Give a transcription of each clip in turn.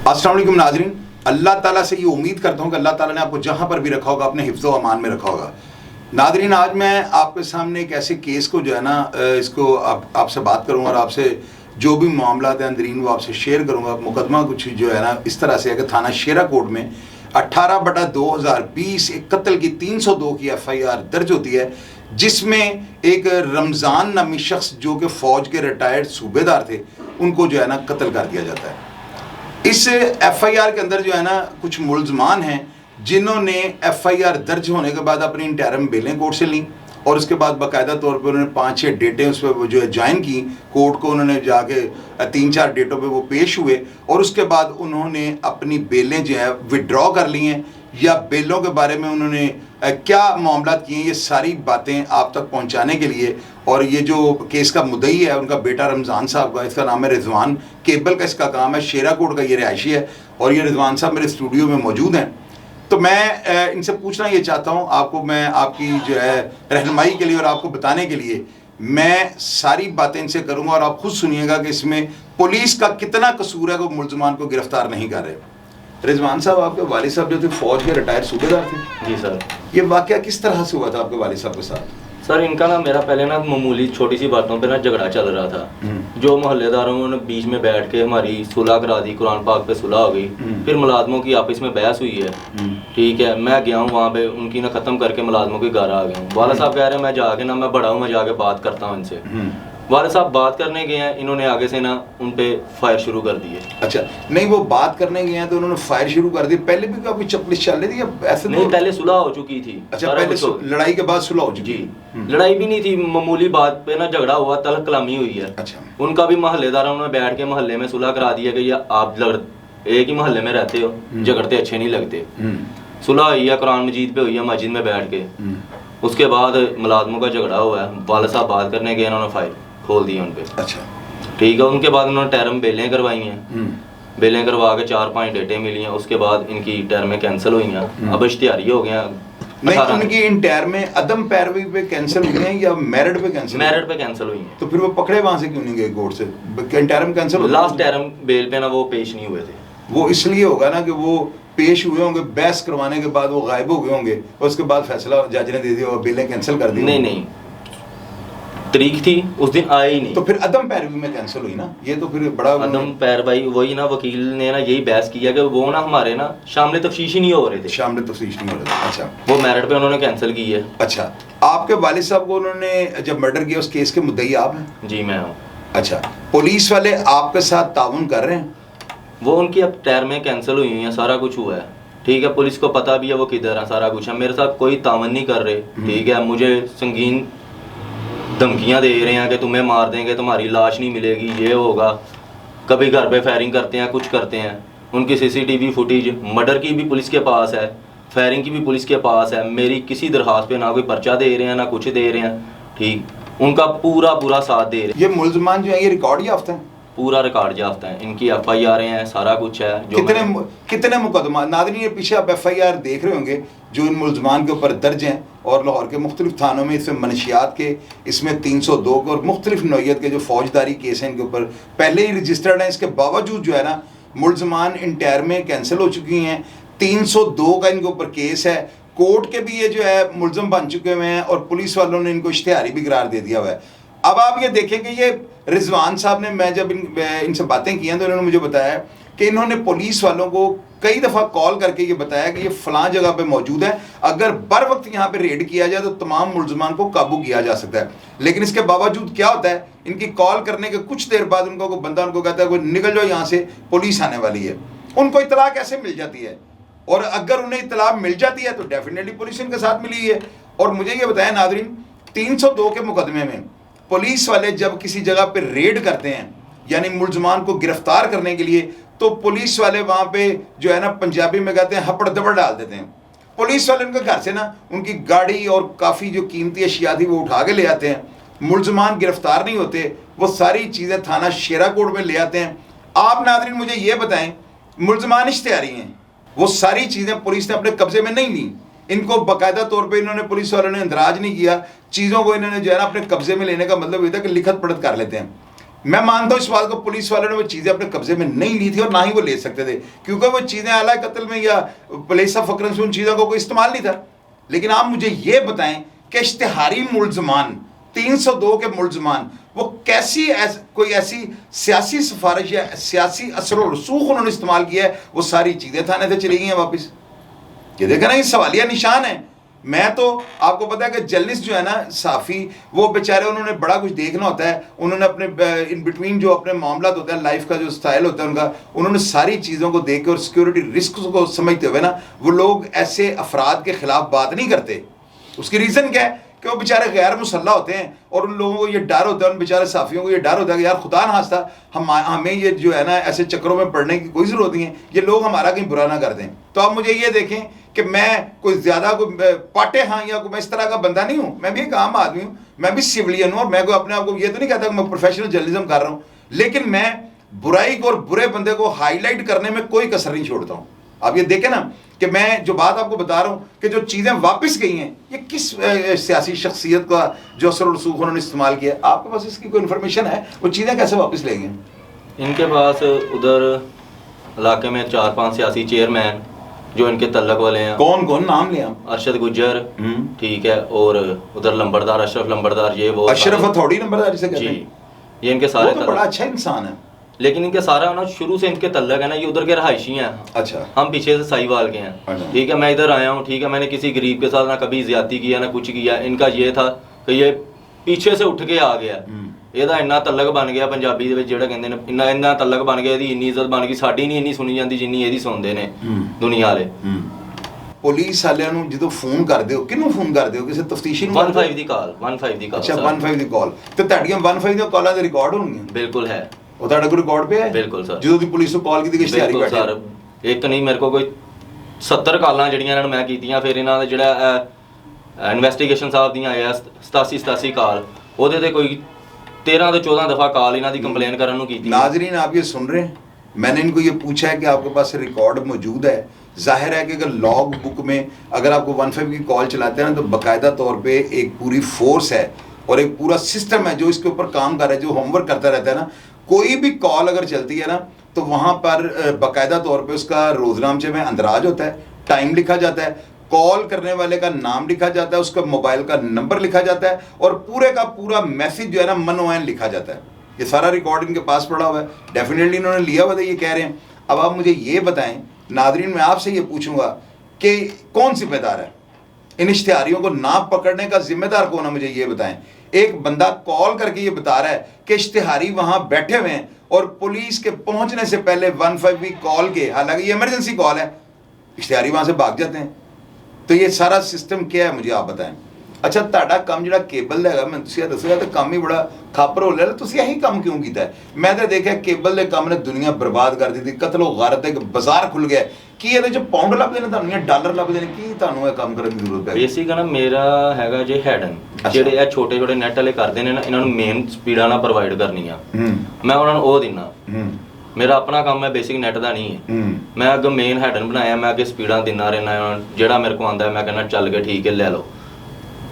अस्सलाम वालेकुम नाज़रीन, अल्लाह ताला से ये उम्मीद करता हूँ कि अल्लाह ताला ने आपको जहाँ पर भी रखा होगा अपने हिफ्ज़ व अमान में रखा होगा। नाज़रीन, आज मैं आपके सामने एक ऐसे केस को जो है ना इसको आपसे बात करूँगा और आपसे जो भी मामलात हैं अंदरीन वो आपसे शेयर करूँगा। मुकदमा कुछ जो है ना इस तरह से है कि थाना शेरा कोट में 18/2020 एक कत्ल की 302 की FIR दर्ज होती है, जिसमें एक रमज़ान नामी शख्स जो कि फ़ौज के रिटायर्ड सूबेदार थे उनको जो है ना कत्ल कर दिया जाता है। इस FIR के अंदर जो है ना कुछ मुल्ज़मान हैं जिन्होंने FIR दर्ज होने के बाद अपनी इंटरम बेलें कोर्ट से लीं और उसके बाद बाकायदा तौर पर उन्होंने 5-6 डेटें उस पर जो है ज्वाइन की कोर्ट को। उन्होंने जाके 3-4 डेटों पे वो पेश हुए और उसके बाद उन्होंने अपनी बेलें जो है विड्रॉ कर ली हैं या बेलों के बारे में उन्होंने क्या मामला किए हैं, ये सारी बातें आप तक पहुंचाने के लिए। और ये जो केस का मुद्दई है उनका बेटा रमज़ान साहब का, इसका नाम है रिजवान, केबल का इसका काम है, शेरा कोट का ये रिहायशी है और ये रिजवान साहब मेरे स्टूडियो में मौजूद हैं। तो मैं इनसे पूछना ये चाहता हूँ आपको, मैं आपकी जो है रहनुमाई के लिए और आपको बताने के लिए मैं सारी बातें इनसे करूँगा और आप खुद सुनिएगा कि इसमें पुलिस का कितना कसूर है वो मुल्ज़मान को गिरफ्तार नहीं कर रहे। रिजवान साहब, आपके वालिद साहब जो थे फौज के रिटायर्ड सूबेदार थे। जी सर। ये वाकया किस तरह से हुआ था आपके वालिद साहब के साथ? सर, इनका ना मेरा पहले ना मामूली छोटी सी बातों पे ना झगड़ा चल रहा था। जो मोहल्लेदारों ने बीच में बैठ के हमारी सुलह करा दी, कुरान पाक पे सुलह हो गई। फिर मुलाजमों की आपस में बहस हुई है, ठीक है। मैं गया हूँ वहाँ पे, उनकी ना ख़त्म करके मुलाजमों के घर आ गया हूँ। वाला साहब कह रहे हैं मैं जाके ना, मैं बड़ा हूँ, मैं जाके बात करता हूँ इनसे। वाले साहब बात करने गए हैं, इन्होंने आगे से ना उन पे फायर शुरू कर दिए। अच्छा, नहीं वो बात करने गए हैं तो उन्होंने फायर शुरू कर दी। पहले भी काफी चपलिश चल रही थी या ऐसे? नहीं, पहले सुलह हो चुकी थी। अच्छा, पहले लड़ाई के बाद सुलह हो चुकी? जी, लड़ाई भी नहीं थी, मामूली बात पे ना झगड़ा हुआ, तलब कलामी हुई है। अच्छा। उनका भी मोहल्लेदारों ने बैठ के मोहल्ले में सुलह करा दिया कि आप एक ही मोहल्ले में रहते हो, झगड़ते अच्छे नहीं लगते। सुलह हुई है, कुरान मजीद पे हुई है, मस्जिद में बैठ के। उसके बाद मुलाजमों का झगड़ा हुआ है, वाले साहब बात करने गए, उन्होंने फायर खोल दिए उन पे। अच्छा, ठीक है। उनके बाद उन्होंने टर्म बेलें करवाई हैं। बेलें करवा के 4-5 डेटें मिली हैं। उसके बाद इनकी टर्में कैंसिल हुई हैं, अब इश्तिहारी हो गया। नहीं, उनकी इन टर्में अदम पैरवी पे कैंसिल हुई हैं या मेरिट पे कैंसिल? मेरिट पे कैंसिल हुई हैं। तो फिर वो पकड़े वहां से क्यों नहीं गए कोर्ट से? Term cancel, last term bail पे ना वो पेश नहीं हुए थे। वो इसलिए होगा ना कि वो पेश हुए होंगे, बहस करवाने के बाद वो गायब हो गए होंगे और उसके बाद फैसला जज ने दे दिया और बेलें कैंसिल कर दी। नहीं, तारीख थी उस दिन आए ही नहीं। तो फिर अदम पैरवी में कैंसिल हुई ना, ये तो फिर बड़ा अदम पैरवी। वही ना, वकील ने ना यही बहस किया कि वो ना हमारे ना शामिल तफ्तीश ही नहीं हो रहे थे। शामिल तफ्तीश नहीं हो रहे थे। अच्छा, वो मेरिट पे उन्होंने कैंसिल की है। अच्छा, आपके वालिद साहब को उन्होंने जब मर्डर किया उस केस के मुद्दई आप हैं? जी, मैं हूँ। अच्छा, पुलिस वाले आपके साथ ताउन कर रहे हैं? वो उनकी अब टर्में कैंसिल हुई हैं, सारा कुछ हुआ है, ठीक है। पुलिस को पता भी है वो किधर है, सारा कुछ है। मेरे साथ कोई तावन नहीं कर रहे, ठीक है। मुझे संगीन धमकियां दे रहे हैं कि तुम्हें मार देंगे, तुम्हारी लाश नहीं मिलेगी, ये होगा। कभी घर पे फायरिंग करते हैं, कुछ करते हैं। उनकी CCTV फुटेज मर्डर की भी पुलिस के पास है, फायरिंग की भी पुलिस के पास है। मेरी किसी दरखास्त पे ना कोई पर्चा दे रहे हैं ना कुछ दे रहे हैं, ठीक। उनका पूरा साथ दे रहे हैं। ये मुल्ज़मान जो है ये रिकॉर्ड याफ्ता हैं? पूरा रिकॉर्ड याफ्ता है, इनकी FIR हैं, सारा कुछ है। जो कितने मुकदमा नाज़रीन, ये पीछे आप FIR देख रहे होंगे जो इन मुल्ज़मान के ऊपर दर्ज हैं और लाहौर के मुख्तलिफ थानों में इसमें मनशियात के, इसमें 302 के और मुख्तलिफ नौइयत के जो फौजदारी केस हैं इनके ऊपर पहले ही रजिस्टर्ड हैं। इसके बावजूद जो है ना मुल्ज़मान इन टर्में कैंसिल हो चुकी हैं। 302 का इनके ऊपर केस है, कोर्ट के भी ये जो है मुल्ज़म बन चुके हुए हैं और पुलिस वालों ने इनको इश्तिहारी भी करार दे दिया हुआ है। अब आप ये देखें कि ये रिजवान साहब ने, मैं जब इनसे बातें की हैं तो इन्होंने मुझे बताया कि इन्होंने पुलिस वालों को कई दफ़ा कॉल करके ये बताया कि ये फ़लाँ जगह पे मौजूद है, अगर बर वक्त यहाँ पे रेड किया जाए तो तमाम मुल्ज़मान को काबू किया जा सकता है। लेकिन इसके बावजूद क्या होता है, इनकी कॉल करने के कुछ देर बाद उनको कोई बंदा उनको कहता है कोई निकल जाओ यहाँ से, पुलिस आने वाली है। उनको इतला कैसे मिल जाती है? और अगर उन्हें इतला मिल जाती है तो डेफिनेटली पुलिस इनके साथ मिली है। और मुझे ये बताया नाज़रीन, 302 के मुकदमे में पुलिस वाले जब किसी जगह पे रेड करते हैं यानी मुल्ज़मान को गिरफ्तार करने के लिए, तो पुलिस वाले वहाँ पे जो है ना पंजाबी में कहते हैं हपड़ दबड़ डाल देते हैं। पुलिस वाले उनके घर से ना उनकी गाड़ी और काफ़ी जो कीमती अशिया थी वो उठा के ले आते हैं। मुल्ज़मान गिरफ्तार नहीं होते, वो सारी चीज़ें थाना शेरा कोट में ले आते हैं। आप नाज़रीन मुझे ये बताएं, मुल्ज़मान इश्तिहारी हैं, वो सारी चीज़ें पुलिस ने अपने कब्जे में नहीं ली। इनको बाकायदा तौर पे इन्होंने, पुलिस वालों ने इंदराज नहीं किया, चीज़ों को इन्होंने जो है ना अपने कब्जे में लेने का मतलब ये था कि लिखत पढ़त कर लेते हैं। मैं मानता हूँ इस बात को, पुलिस वालों ने वो चीज़ें अपने कब्जे में नहीं ली थी और ना ही वो ले सकते थे, क्योंकि वो चीज़ें आला कत्ल में या पुलिस ऑफ फकरन से उन चीज़ों को कोई इस्तेमाल नहीं था। लेकिन आप मुझे ये बताएं कि इश्तिहारी मुलजमान, 302 के मुलजमान, वो कैसी कोई ऐसी सियासी सिफारिश या सियासी असर और रसूख उन्होंने इस्तेमाल किया है, वो सारी चीज़ें थाने से चली गई हैं वापस। ये देखा ना, ये सवालिया निशान है। मैं तो आपको पता है कि जर्नलिस्ट जो है ना, साफ़ी, वो बेचारे उन्होंने बड़ा कुछ देखना होता है, उन्होंने अपने इन बिटवीन जो अपने मामला होता है, लाइफ का जो स्टाइल होता है उनका, उन्होंने सारी चीज़ों को देख के और सिक्योरिटी रिस्क को समझते हुए ना, वो लोग ऐसे अफराद के ख़िलाफ़ बात नहीं करते। उसकी रीज़न क्या है कि वो बेचारे गैर मुसल्ला होते हैं और उन लोगों को ये डर होता है, उन बेचारे साफ़ियों को ये डर होता है कि यार खुदा ना खास्ता हमें ये जो है ना ऐसे चक्करों में पड़ने की कोई ज़रूरत नहीं है, ये लोग हमारा कहीं बुरा ना कर दें। तो आप मुझे ये देखें कि मैं कोई ज़्यादा कोई पाटे हाँ या मैं इस तरह का बंदा नहीं हूँ, मैं भी एक आम आदमी हूँ, मैं भी सिविलियन हूँ, और मैं कोई अपने आप को ये तो नहीं कहता कि मैं प्रोफेशनल जर्नलिज्म कर रहा हूँ, लेकिन मैं बुराई को और बुरे बंदे को हाईलाइट करने में कोई कसर नहीं छोड़ता हूँ। आप ये देखें ना कि मैं जो बात आपको बता रहा हूँ कि जो चीज़ें वापस गई हैं, ये किस सियासी शख्सियत का जो असर और रसूख उन्होंने इस्तेमाल किया, आपके पास इसकी कोई इन्फॉर्मेशन है? वो चीज़ें कैसे वापस ले गई? इनके पास उधर इलाके में 4-5 सियासी चेयरमैन जो इनके तल्लक वाले हैं। कौन कौन नाम लिया? अरशद गुज्जर, ठीक है, और उधर लंबरदार, अशरफ लंबरदार, ये वो अशरफ हथौड़ी लंबरदार जिसे कहते हैं जी, ये इनके सारे तो बड़ा अच्छा इंसान है, लेकिन इनके सारा ना शुरू से इनके तल्लक है ना, ये उधर के रहायशी हैं। अच्छा, हम पीछे से साहिवाल के हैं, ठीक है, मैं इधर आया हूँ, ठीक है, मैंने किसी गरीब के साथ ना कभी ज्यादती किया ना कुछ किया। इनका ये था कि ये पीछे से उठ के आ गया, ਇਹਦਾ ਇੰਨਾ ਤਲਕ ਬਣ ਗਿਆ ਪੰਜਾਬੀ ਦੇ ਵਿੱਚ, ਜਿਹੜਾ ਕਹਿੰਦੇ ਨੇ ਇੰਨਾ ਤਲਕ ਬਣ ਗਿਆ, ਇਹਦੀ ਇੰਨੀ ਇੱਜ਼ਤ ਬਣ ਗਈ, ਸਾਡੀ ਨਹੀਂ ਇੰਨੀ ਸੁਣੀ ਜਾਂਦੀ ਜਿੰਨੀ ਇਹਦੀ ਸੁਣਦੇ ਨੇ ਦੁਨੀਆ ਵਾਲੇ। ਪੁਲਿਸ ਵਾਲਿਆਂ ਨੂੰ ਜਦੋਂ ਫੋਨ ਕਰਦੇ ਹੋ, ਕਿਹਨੂੰ ਫੋਨ ਕਰਦੇ ਹੋ? ਕਿਸੇ ਤਫਤੀਸ਼ੀ ਨੂੰ? 15 ਦੀ ਕਾਲ, 15 ਦੀ ਕਾਲ। ਅੱਛਾ, 15 ਦੀ ਕਾਲ। ਤੇ ਤੁਹਾਡੀਆਂ 15 ਦੀਆਂ ਕਾਲਾਂ ਦੇ ਰਿਕਾਰਡ ਹੋਣਗੀਆਂ? ਬਿਲਕੁਲ ਹੈ, ਉਹ ਤੁਹਾਡੇ ਕੋਲ ਰਿਕਾਰਡ ਪਿਆ ਹੈ? ਬਿਲਕੁਲ ਸਰ। ਜਦੋਂ ਦੀ ਪੁਲਿਸ ਨੂੰ ਕਾਲ ਕੀਤੀ ਕਿ ਇਸ਼ਤਿਹਾਰੀ ਬੈਠੇ? ਸਰ ਇੱਕ ਨਹੀਂ, ਮੇਰੇ ਕੋਲ ਕੋਈ 70 ਕਾਲਾਂ ਜਿਹੜੀਆਂ ਇਹਨਾਂ ਨੂੰ ਮੈਂ ਕੀਤੀਆਂ। ਫਿਰ ਇਹਨਾਂ ਦਾ ਜਿਹੜਾ ਇਨਵੈਸਟੀਗੇਸ਼ਨ ਸਾਹਿਬ ਦੀਆਂ ਆਇਆ 87 ਕਾਲ, ਉਹਦੇ ਤੇ ਕੋਈ 13 से 14 दफ़ा कॉल इन्हों की कंप्लेन करने की। नाजरीन आप ये सुन रहे हैं, मैंने इनको ये पूछा है कि आपके पास रिकॉर्ड मौजूद है। जाहिर है कि अगर लॉग बुक में अगर आपको 15 की कॉल चलाते हैं ना, तो बाकायदा तौर पे एक पूरी फोर्स है और एक पूरा सिस्टम है जो इसके ऊपर काम कर रहा है, जो होमवर्क करता रहता है ना। कोई भी कॉल अगर चलती है ना, तो वहाँ पर बाकायदा तौर पर उसका रोजनामचे में अंदराज होता है, टाइम लिखा जाता है, कॉल करने वाले का नाम लिखा जाता है, उसका मोबाइल का नंबर लिखा जाता है, और पूरे का पूरा मैसेज जो है ना मनोयन लिखा जाता है। ये सारा रिकॉर्ड इनके पास पड़ा हुआ है, डेफिनेटली इन्होंने लिया हुआ था, ये कह रहे हैं। अब आप मुझे ये बताएं नादरीन, मैं आपसे ये पूछूंगा कि कौन जिम्मेदार है इन इश्तिहारियों को ना पकड़ने का? जिम्मेदार कौन है, मुझे ये बताएं। एक बंदा कॉल करके ये बता रहा है कि इश्तिहारी वहाँ बैठे हुए हैं और पुलिस के पहुँचने से पहले 15 की कॉल के, हालांकि ये इमरजेंसी कॉल है, इश्तिहारी वहाँ से भाग जाते हैं। तो ये सारा सिस्टम क्या है, मुझे आप बताएं। अच्छा, ਤੁਹਾਡਾ ਕੰਮ ਜਿਹੜਾ ਕੇਬਲ ਦਾ ਹੈਗਾ, ਮੈਨੂੰ ਤੁਸੀਂ ਦੱਸਿਆ ਤਾਂ ਕੰਮ ਹੀ ਬੜਾ ਖਾਪਰ ਹੋ ਲਿਆ, ਤੁਸੀਂ ਇਹੀ ਕੰਮ ਕਿਉਂ ਕੀਤਾ ਹੈ? ਮੈਂ ਤਾਂ ਦੇਖਿਆ ਕੇਬਲ ਦੇ ਕੰਮ ਨੇ ਦੁਨੀਆ ਬਰਬਾਦ ਕਰ ਦਿੱਤੀ, ਕਤਲ ਓ ਗਾਰਤ ਦਾ ਇੱਕ ਬਾਜ਼ਾਰ ਖੁੱਲ ਗਿਆ। ਕੀ ਇਹਦੇ ਚ ਪਾਉਂਡ ਲੱਭਦੇ ਨੇ ਤੁਹਾਨੂੰ ਜਾਂ ਡਾਲਰ ਲੱਭਦੇ ਨੇ? ਕੀ ਤੁਹਾਨੂੰ ਇਹ ਕੰਮ ਕਰਨ ਦੀ ਜ਼ਰੂਰਤ ਹੈ? ਬੇਸਿਕ ਨਾ ਮੇਰਾ ਹੈਗਾ ਜੇ ਹੈਡਨ, ਜਿਹੜੇ ਇਹ ਛੋਟੇ ਛੋਟੇ ਨੈਟ ਵਾਲੇ ਕਰਦੇ ਨੇ ਨਾ, ਇਹਨਾਂ ਨੂੰ ਮੇਨ ਸਪੀਡਾਂ ਨਾਲ ਪ੍ਰੋਵਾਈਡ ਕਰਨੀਆਂ, ਮੈਂ ਉਹਨਾਂ ਨੂੰ ਉਹ ਦਿੰਨਾ। मेरा अपना काम है, बेसिक नेट का नहीं है। मैं अगर मेन हैडन बनाया, मैं अगे स्पीडा दिना रहना, ਜਿਹੜਾ ਮੇਰੇ ਕੋ ਆਂਦਾ मैं कहना चल के ठीक है ले लो।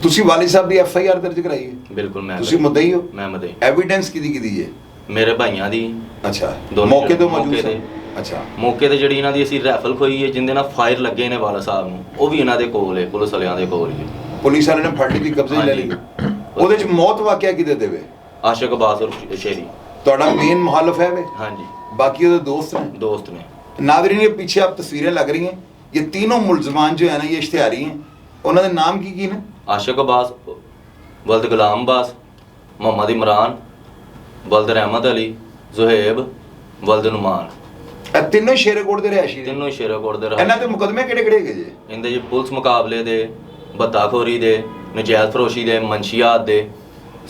ਤੁਸੀਂ ਵਾਲੀ ਸਾਹਿਬ ਦੀ FIR ਦਰਜ ਕਰਾਈ ਹੈ? ਬਿਲਕੁਲ ਮੈਂ। ਤੁਸੀਂ ਮੁੱਦਈ ਹੋ? ਮੈਂ ਮੁੱਦਈ। ਐਵੀਡੈਂਸ ਕਿਹਦੀ ਹੈ? ਮੇਰੇ ਭਾਈਆਂ ਦੀ। ਅੱਛਾ, ਮੌਕੇ ਤੇ ਮੌਜੂਦ ਸੀ? ਅੱਛਾ, ਮੌਕੇ ਤੇ ਜਿਹੜੀ ਇਹਨਾਂ ਦੀ ਅਸੀਂ ਰਾਈਫਲ ਖੋਈ ਹੈ, ਜਿੰਦੇ ਨਾਲ ਫਾਇਰ ਲੱਗੇ ਨੇ ਵਾਲਾ ਸਾਹਿਬ ਨੂੰ, ਉਹ ਵੀ ਇਹਨਾਂ ਦੇ ਕੋਲ ਹੈ, ਪੁਲਿਸ ਵਾਲਿਆਂ ਦੇ ਕੋਲ ਹੀ। ਪੁਲਿਸ ਵਾਲਿਆਂ ਨੇ ਫੜ ਲਈ, ਕਬਜ਼ੇ ਲੈ ਲਈ? ਉਹਦੇ ਚ ਮੌਤ ਵਾਕਿਆ ਕਿਹਦੇ ਦੇਵੇ? ਆਸ਼ਿਕ ਅਬਾਸ ਔਰ ਸ਼ੇਰੀ। ਤੁਹਾਡਾ ਮੇਨ ਮੁਖਾਲਫ ਹੈ ਵੇ? ਹਾਂਜੀ। बाकी वो दोस्त ने। नादरीन, ये पीछे आप तस्वीरें लग रही हैं, ये तीनों मुलजमान जो है ना, ये इश्तिहारी हैं। उन्होंने नाम की ने? आशिक अब्बास, वल्द गुलाम अब्बास, मोहम्मद इमरान, वल्द रहमत अली, जुहेब, वल्द नुमान। तीनों शेरेकोट दे रहायशी? तीनों शेरेकोट दे रहायशी। इन्हां दे मुकदमे किहड़े जे? इनदे जी पुलिस मुकाबले दे, बत्ताखोरी दे, नजायज फरोशी दे, मंशियात दे,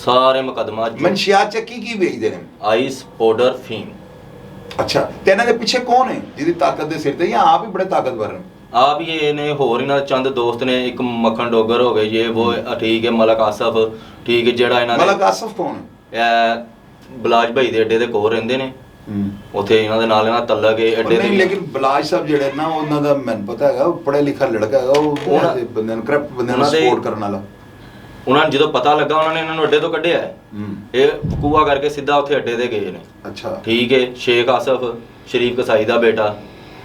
सारे मुकदमा। मंशियात च की बेचदे ने? आइस, पाउडर, फीम। अच्छा, ਤੇ ਇਹਨਾਂ ਦੇ ਪਿੱਛੇ ਕੌਣ ਹੈ ਜਿਹਦੀ ਤਾਕਤ ਦੇ ਸਿਰ ਤੇ, ਜਾਂ ਆਪ ਹੀ ਬੜੇ ਤਾਕਤਵਰ ਨੇ? ਆਪ ਹੀ ਇਹ ਨੇ, ਹੋਰ ਇਹਨਾਂ ਚੰਦ ਦੋਸਤ ਨੇ, ਇੱਕ ਮੱਖਣ ਡੋਗਰ ਹੋ ਗਏ, ਇਹ ਉਹ ਠੀਕ ਹੈ, ਮਲਕ ਆਸਫ, ਠੀਕ ਹੈ, ਜਿਹੜਾ ਇਹਨਾਂ ਮਲਕ ਆਸਫ ਕੌਣ ਹੈ? ਇਹ ਬਲਾਜ ਭਾਈ ਦੇ ਅੱਡੇ ਦੇ ਕੋਲ ਰਹਿੰਦੇ ਨੇ, ਉੱਥੇ ਇਹਨਾਂ ਦੇ ਨਾਲ ਇਹਨਾਂ ਤੱਲਕ ਇਹ ਅੱਡੇ ਦੇ। ਨਹੀਂ, ਲੇਕਿਨ ਬਲਾਜ ਸਾਹਿਬ ਜਿਹੜੇ ਨਾ, ਉਹਨਾਂ ਦਾ ਮੈਨੂੰ ਪਤਾ ਹੈਗਾ, ਉਹ ਪੜ੍ਹਿਆ ਲਿਖਿਆ ਲੜਕਾ ਹੈਗਾ, ਉਹ ਬੰਦੇ ਨੂੰ ਕਰਪਟ ਬੰਦੇ ਨੂੰ ਸਪੋਰਟ ਕਰਨ ਵਾਲਾ। ਉਹਨਾਂ ਨੂੰ ਜਦੋਂ ਪਤਾ ਲੱਗਾ ਉਹਨਾਂ ਨੇ ਇਹਨਾਂ ਨੂੰ ਅੱਡੇ ਤੋਂ ਕੱਢਿਆ ਹੈ। ਇਹ ਕੂਆ ਕਰਕੇ ਸਿੱਧਾ ਉੱਥੇ ਅੱਡੇ ਤੇ ਗਏ ਨੇ। ਅੱਛਾ ਠੀਕ ਹੈ। ਸ਼ੇਖ ਆਸਫ ਸ਼ਰੀਫ ਕਸਾਈ ਦਾ ਬੇਟਾ,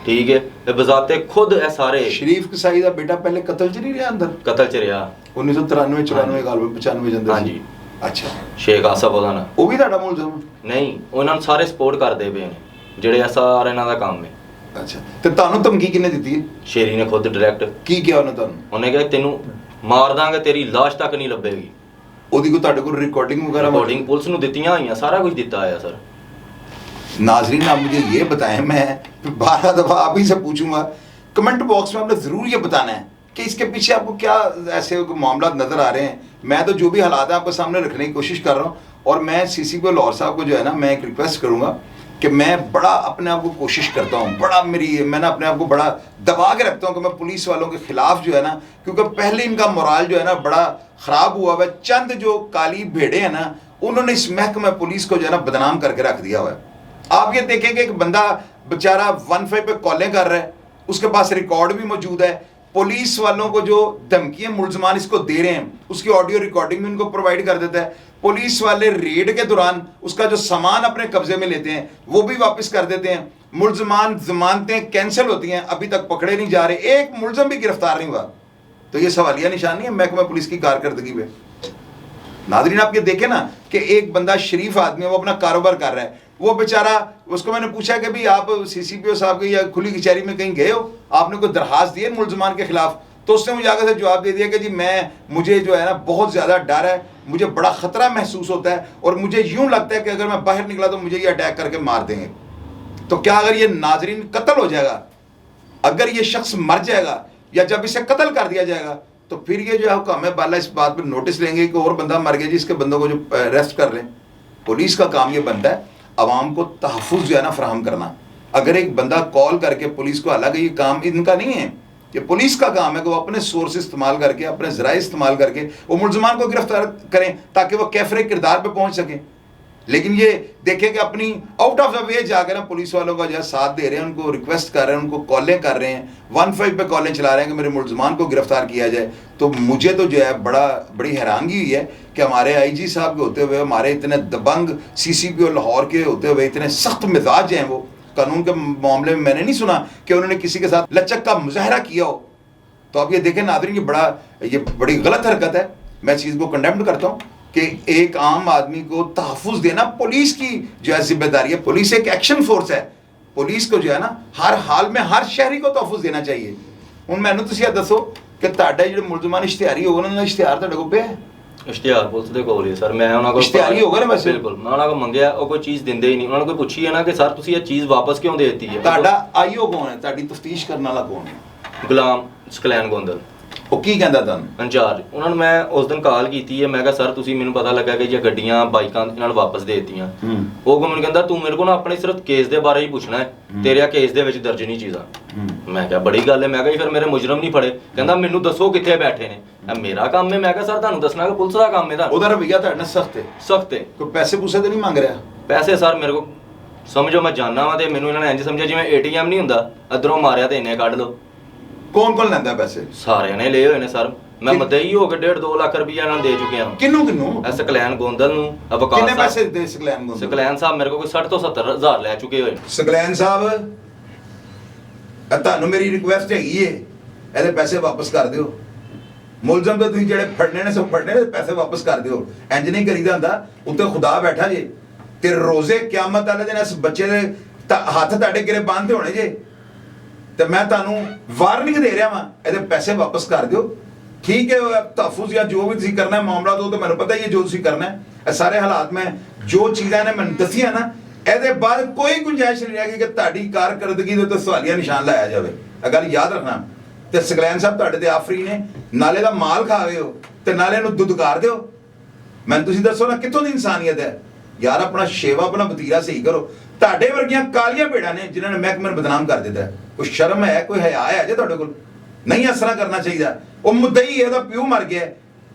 ਠੀਕ ਹੈ, ਇਹ ਬਜ਼ਾਤੇ ਖੁਦ ਇਹ ਸਾਰੇ। ਸ਼ਰੀਫ ਕਸਾਈ ਦਾ ਬੇਟਾ ਪਹਿਲੇ ਕਤਲ 'ਚ ਨਹੀਂ ਰਿਹਾ ਅੰਦਰ? ਕਤਲ 'ਚ ਰਿਹਾ 1993 94 ਗਾਲਬ 95 ਜਾਂਦੇ ਸੀ। ਹਾਂਜੀ। ਅੱਛਾ ਸ਼ੇਖ ਆਸਫ ਉਹਦਾ ਨਾਂ। ਉਹ ਵੀ ਤੁਹਾਡਾ ਮੁਲਜ਼ਮ? ਨਹੀਂ, ਉਹਨਾਂ ਨੂੰ ਸਾਰੇ ਸਪੋਰਟ ਕਰਦੇ ਪਏ ਨੇ, ਜਿਹੜੇ ਆ ਸਾਰਾ ਇਹਨਾਂ ਦਾ ਕੰਮ ਹੈ। ਅੱਛਾ ਤੇ ਤੁਹਾਨੂੰ ਧਮਕੀ ਕਿਹਨੇ ਦਿੱਤੀ ਹੈ? ਸ਼ੇਰੀ ਨੇ ਖੁਦ ਡਾਇਰੈਕਟ। ਕੀ ਕਿਹਾ ਉਹਨੇ ਤੁਹਾਨੂੰ? ਉਹਨੇ ਕਿਹਾ ਤੈਨੂੰ ਮਾਰ ਦਾਂਗੇ, ਤੇਰੀ ਲਾਸ਼ ਤੱਕ ਨਹੀਂ ਲੱਭੇਗੀ। ਉਹਦੀ ਕੋਈ ਤੁਹਾਡੇ ਕੋਲ रिकॉर्डिंग वगैरह? रिकॉर्डिंग पुलिस ਨੂੰ ਦਿੱਤੀਆਂ ਹੋਈਆਂ, ਸਾਰਾ ਕੁਝ ਦਿੱਤਾ ਹੋਇਆ ਸਰ। नाजरीन आप मुझे ये बताएं, मैं 12 दफ़ा आप ही से पूछूंगा, कमेंट बॉक्स में आपने ज़रूर ये बताना है कि इसके पीछे आपको क्या ऐसे मामला नज़र आ रहे हैं। मैं तो जो भी हालात हैं आपके सामने रखने की कोशिश कर रहा हूँ, और मैं CCP लाहौर साहब को जो है ना, मैं एक रिक्वेस्ट करूँगा कि मैं बड़ा अपने आप को कोशिश करता हूँ, बड़ा मैंने अपने आप को बड़ा दबा के रखता हूँ कि मैं पुलिस वालों के ख़िलाफ़ जो है ना, क्योंकि पहले इनका मोराल जो है ना बड़ा ख़राब हुआ हुआ है। चंद जो काली भेड़े हैं ना, उन्होंने इस महकमा पुलिस को जो है ना बदनाम करके रख दिया हुआ है। आप ये देखेंगे एक बंदा बेचारा 15 पे कॉलें कर रहा है, उसके पास रिकॉर्ड भी मौजूद है। पुलिस वालों को जो धमकियां मुलजमान इसको दे रहे हैं, उसकी ऑडियो रिकॉर्डिंग भी उनको प्रोवाइड कर देता है। पुलिस वाले रेड के दौरान उसका जो सामान अपने कब्जे में लेते हैं वो भी वापस कर देते हैं। मुलजमान जमानतें कैंसिल होती हैं, अभी तक पकड़े नहीं जा रहे, एक मुलजम भी गिरफ्तार नहीं हुआ। तो ये सवालिया निशान नहीं है महकमा पुलिस की कारकर्दगी में। नाज़रीन आप ये देखें ना कि एक बंदा शरीफ आदमी है, वो अपना कारोबार कर रहा है, वो बेचारा, उसको मैंने पूछा कि भाई आप CCPO साहब के या खुली कचहरी में कहीं गए हो, आपने कोई दरखास्त दी है मुलजमान के खिलाफ? तो उसने मुझे आगे से जवाब दे दिया कि जी मुझे जो है ना बहुत ज़्यादा डर है, मुझे बड़ा ख़तरा महसूस होता है, और मुझे यूँ लगता है कि अगर मैं बाहर निकला तो मुझे ये अटैक करके मार देंगे। तो क्या अगर ये नाजरीन कत्ल हो जाएगा, अगर ये शख्स मर जाएगा या जब इसे कत्ल कर दिया जाएगा, तो फिर ये जो है हुकाम बाला इस बात पर नोटिस लेंगे कि और बंदा मर गया जी, इसके बंदों को जो अरेस्ट कर लें। पुलिस का काम ये बनता है आवाम को तहफ़्फ़ुज़ जो है ना फराहम करना। अगर एक बंदा कॉल करके पुलिस को, हालांकि ये काम इनका नहीं है, ये पुलिस का काम है कि वो अपने सोर्स इस्तेमाल करके, अपने ज़राए इस्तेमाल करके वो मुलजमान को गिरफ्तार करें ताकि वो कैफरे किरदार पे पहुंच सकें। लेकिन ये देखें कि अपनी आउट ऑफ द वे जाकर ना पुलिस वालों का जो है साथ दे रहे हैं, उनको रिक्वेस्ट कर रहे हैं, उनको कॉलें कर रहे हैं, 15 पे कॉलें चला रहे हैं कि मेरे मुलजमान को गिरफ्तार किया जाए। तो मुझे तो जो है बड़ी हैरानगी हुई है कि हमारे IG साहब के होते हुए, हमारे इतने दबंग CCPO लाहौर के होते हुए इतने सख्त मिजाज हैं, वो कानून के मामले में मैंने नहीं सुना कि उन्होंने किसी के साथ लचक का मुजाहरा किया हो। तो आप ये देखें नाज़रीन, ये बड़ी गलत हरकत है। मैं चीज़ को कंडेम करता हूँ कि एक आम आदमी को तहफ़्फ़ुज़ देना पुलिस की जो है जिम्मेदारी है। पुलिस एक एक्शन फोर्स है, पुलिस को जो है ना हर हाल में हर शहरी को तहफ़्फ़ुज़ देना चाहिए। ਹੁਣ ਮੈਨੂੰ ਤੁਸੀਂ ਇਹ ਦੱਸੋ ਕਿ ਤੁਹਾਡੇ ਜਿਹੜੇ ਮੁਲਜ਼ਮਾਨ ਇਸ਼ਤਿਹਾਰੀ ਹੋਣ, ਉਹਨਾਂ ਦਾ ਇਸ਼ਤਿਹਾਰ ਤੁਹਾਡੇ ਕੋਲ ਪਿਆ ਹੈ? ਇਸ਼ਤਿਹਾਰ ਪੁਲਿਸ ਦੇ ਕੋਲ ਹੀ ਸਰ, ਮੈਂ ਉਹਨਾਂ ਕੋਲ ਇਸ਼ਤਿਹਾਰੀ ਹੋਗਾ ਨਾ ਵੈਸੇ? ਬਿਲਕੁਲ, ਮੈਂ ਉਹਨਾਂ ਕੋਲ ਮੰਗਿਆ, ਉਹ ਕੋਈ ਚੀਜ਼ ਦਿੰਦੇ ਹੀ ਨਹੀਂ। ਉਹਨਾਂ ਨੂੰ ਕੋਈ ਪੁੱਛੀ ਹੈ ਨਾ ਕਿ ਸਰ ਤੁਸੀਂ ਇਹ ਚੀਜ਼ ਵਾਪਸ ਕਿਉਂ ਦੇ ਦਿੱਤੀ ਹੈ? ਤੁਹਾਡਾ IO ਕੌਣ ਹੈ? ਤੁਹਾਡੀ ਤਫਤੀਸ਼ ਕਰਨ ਵਾਲਾ ਕੌਣ ਹੈ? ਗੁਲਾਮ ਸਕਲੈਨ ਗੋਂਦਲ। ਉਹ ਕੀ ਕਹਿੰਦਾ ਤੁਹਾਨੂੰ? ਇੰਚਾਰਜ। ਉਹਨਾਂ ਨੂੰ ਮੈਂ ਉਸ ਦਿਨ ਕਾਲ ਕੀਤੀ ਹੈ, ਮੈਂ ਕਿਹਾ ਸਰ ਤੁਸੀਂ, ਮੈਨੂੰ ਪਤਾ ਲੱਗਾ ਕਿ ਜੇ ਗੱਡੀਆਂ ਬਾਈਕਾਂ ਇਹਨਾਂ ਨੂੰ ਵਾਪਸ ਦੇ ਦਿੱਤੀਆਂ। ਉਹ ਮੈਨੂੰ ਕਹਿੰਦਾ ਤੂੰ ਮੇਰੇ ਕੋਲ ਨਾ ਆਪਣੇ ਸਿਰਫ ਕੇਸ ਦੇ ਬਾਰੇ ਹੀ ਪੁੱਛਣਾ ਹੈ, ਤੇਰੇ ਕੇਸ ਦੇ ਵਿੱਚ ਦਰਜ ਨਹੀਂ ਚੀਜ਼ਾਂ। ਮੈਂ ਕਿਹਾ ਬੜੀ ਗੱਲ ਹੈ, ਮੈਂ ਕਿਹਾ ਜੀ ਫਿਰ ਮੇਰੇ ਮੁਜਰਮ ਨਹੀਂ ਫੜੇ। ਕਹਿੰਦਾ ਮੈਨੂੰ ਦੱਸੋ ਕਿੱਥੇ ਬੈਠੇ ਨੇ, ਇਹ ਮੇਰਾ ਕੰਮ ਹੈ। ਮੈਂ ਕਿਹਾ ਸਰ ਤੁਹਾਨੂੰ ਦੱਸਣਾ ਕਿ ਪੁਲਿਸ ਦਾ ਕੰਮ ਹੈ। ਉਹਦਾ ਰਵੱਈਆ ਤੁਹਾਡੇ ਨਾਲ ਸਖਤ ਹੈ? ਸਖਤ ਹੈ। ਕੋਈ ਪੈਸੇ ਪੂਸੇ ਤਾਂ ਨਹੀਂ ਮੰਗ ਰਿਹਾ? ਪੈਸੇ ਸਰ ਮੇਰੇ ਕੋਲ ਸਮਝੋ ਮੈਂ ਜਾਣਾ ਵਾ, ਤੇ ਮੈਨੂੰ ਇਹਨਾਂ ਨੇ ਇੰਜ ਸਮਝਿਆ ਜਿਵੇਂ ATM ਨਹੀਂ ਹੁੰਦਾ, ਅਧਰੋਂ ਮਾਰਿਆ ਤੇ ਇੰਨੇ ਕੱਢ ਲਓ। ਕੌਣ ਲੈਂਦਾ ਪੈਸੇ? ਸਾਰਿਆਂ ਨੇ ਲਏ ਹੋਏ ਨੇ ਸਰ। ਮੈਂ ਮਦਈ ਹੋ ਕੇ 1.5-2 ਲੱਖ ਰੁਪਈਆ ਇਹਨਾਂ ਨੂੰ ਦੇ ਚੁੱਕਿਆ। ਕਿੰਨੂੰ? ਸਕਲੈਨ ਗੋਂਦਲ ਨੂੰ। ਅਵਕਾਸ਼ ਕਿੰਨੇ ਪੈਸੇ ਦਿੱਤੇ ਸਕਲੈਨ ਗੋਂਦਲ? ਸਕਲੈਨ ਸਾਹਿਬ ਮੇਰੇ ਕੋਲ ਕੋਈ 60 ਤੋਂ 70 ਹਜ਼ਾਰ ਲੈ ਚੁੱਕੇ ਹੋਏ। ਸਕਲੈਨ ਸਾਹਿਬ, ਤੁਹਾਨੂੰ ਮੇਰੀ ਰਿਕੁਐਸਟ ਹੈਗੀ ਏ, ਇਹਦੇ ਪੈਸੇ ਵਾਪਸ ਕਰ ਦਿਓ। ਮੁਲਜ਼ਮ ਤਾਂ ਤੁਸੀਂ ਜਿਹੜੇ ਫੜਨੇ ਨੇ ਸਭ ਫੜਨੇ ਨੇ, ਪੈਸੇ ਵਾਪਸ ਕਰ ਦਿਓ। ਇੰਜ ਨਹੀਂ ਕਰੀਦਾ ਹੁੰਦਾ, ਉੱਤੇ ਖੁਦਾ ਬੈਠਾ ਜੇ ਤੇ ਰੋਜ਼ੇ ਕਿਆਮਤ ਵਾਲੇ ਦਿਨ ਇਸ ਬੱਚੇ ਦੇ ਹੱਥ ਤੁਹਾਡੇ ਗਿਰੇ ਬੰਨ੍ਹਦੇ ਹੋਣੇ ਜੇ। ਤੇ ਮੈਂ ਤੁਹਾਨੂੰ ਵਾਰਨਿੰਗ ਦੇ ਰਿਹਾ ਵਾਂ, ਇਹਦੇ ਪੈਸੇ ਵਾਪਸ ਕਰ ਦਿਓ। ठीक है, तहफुज या जो भी तुम करना है मामला तो मैंने पता ही है जो तुम करना है। सारे हालात में जो चीज़ा ने मैंने दसिया ना, ਇਹਦੇ ਬਾਅਦ ਕੋਈ ਗੁੰਜਾਇਸ਼ ਨਹੀਂ ਰਹੇਗੀ ਕਿ ਤੁਹਾਡੀ ਕਾਰਕਰਦਗੀ ਦੇ ਉੱਤੇ ਸਵਾਲੀਆ ਨਿਸ਼ਾਨ ਲਾਇਆ ਜਾਵੇ। ਇਹ ਗੱਲ ਯਾਦ ਰੱਖਣਾ। ਤੇ ਸਕਲੈਨ ਸਾਹਿਬ ਤੁਹਾਡੇ ਤੇ ਆਫਰੀ ਨੇ, ਨਾਲੇ ਦਾ ਮਾਲ ਖਾ ਰਹੇ ਹੋ ਤੇ ਨਾਲੇ ਨੂੰ ਦੁਦਕਾਰ ਦਿਓ। ਮੈਨੂੰ ਤੁਸੀਂ ਦੱਸੋ ਨਾ ਕਿੱਥੋਂ ਦੀ ਇਨਸਾਨੀਅਤ ਹੈ ਯਾਰ? ਆਪਣਾ ਸ਼ੇਵਾ, ਆਪਣਾ ਵਤੀਰਾ ਸਹੀ ਕਰੋ। ਤੁਹਾਡੇ ਵਰਗੀਆਂ ਕਾਲੀਆਂ ਭੇੜਾਂ ਨੇ ਜਿਨ੍ਹਾਂ ਨੇ ਮਹਿਕਮੇ ਨੂੰ ਬਦਨਾਮ ਕਰ ਦਿੱਤਾ। ਕੋਈ ਸ਼ਰਮ ਹੈ, ਕੋਈ ਹਯਾ ਹੈ ਜੇ ਤੁਹਾਡੇ ਕੋਲ? ਨਹੀਂ ਇਸ ਤਰ੍ਹਾਂ ਕਰਨਾ ਚਾਹੀਦਾ। ਉਹ ਮੁੱਦਈ ਇਹਦਾ ਪਿਓ ਮਰ ਗਿਆ,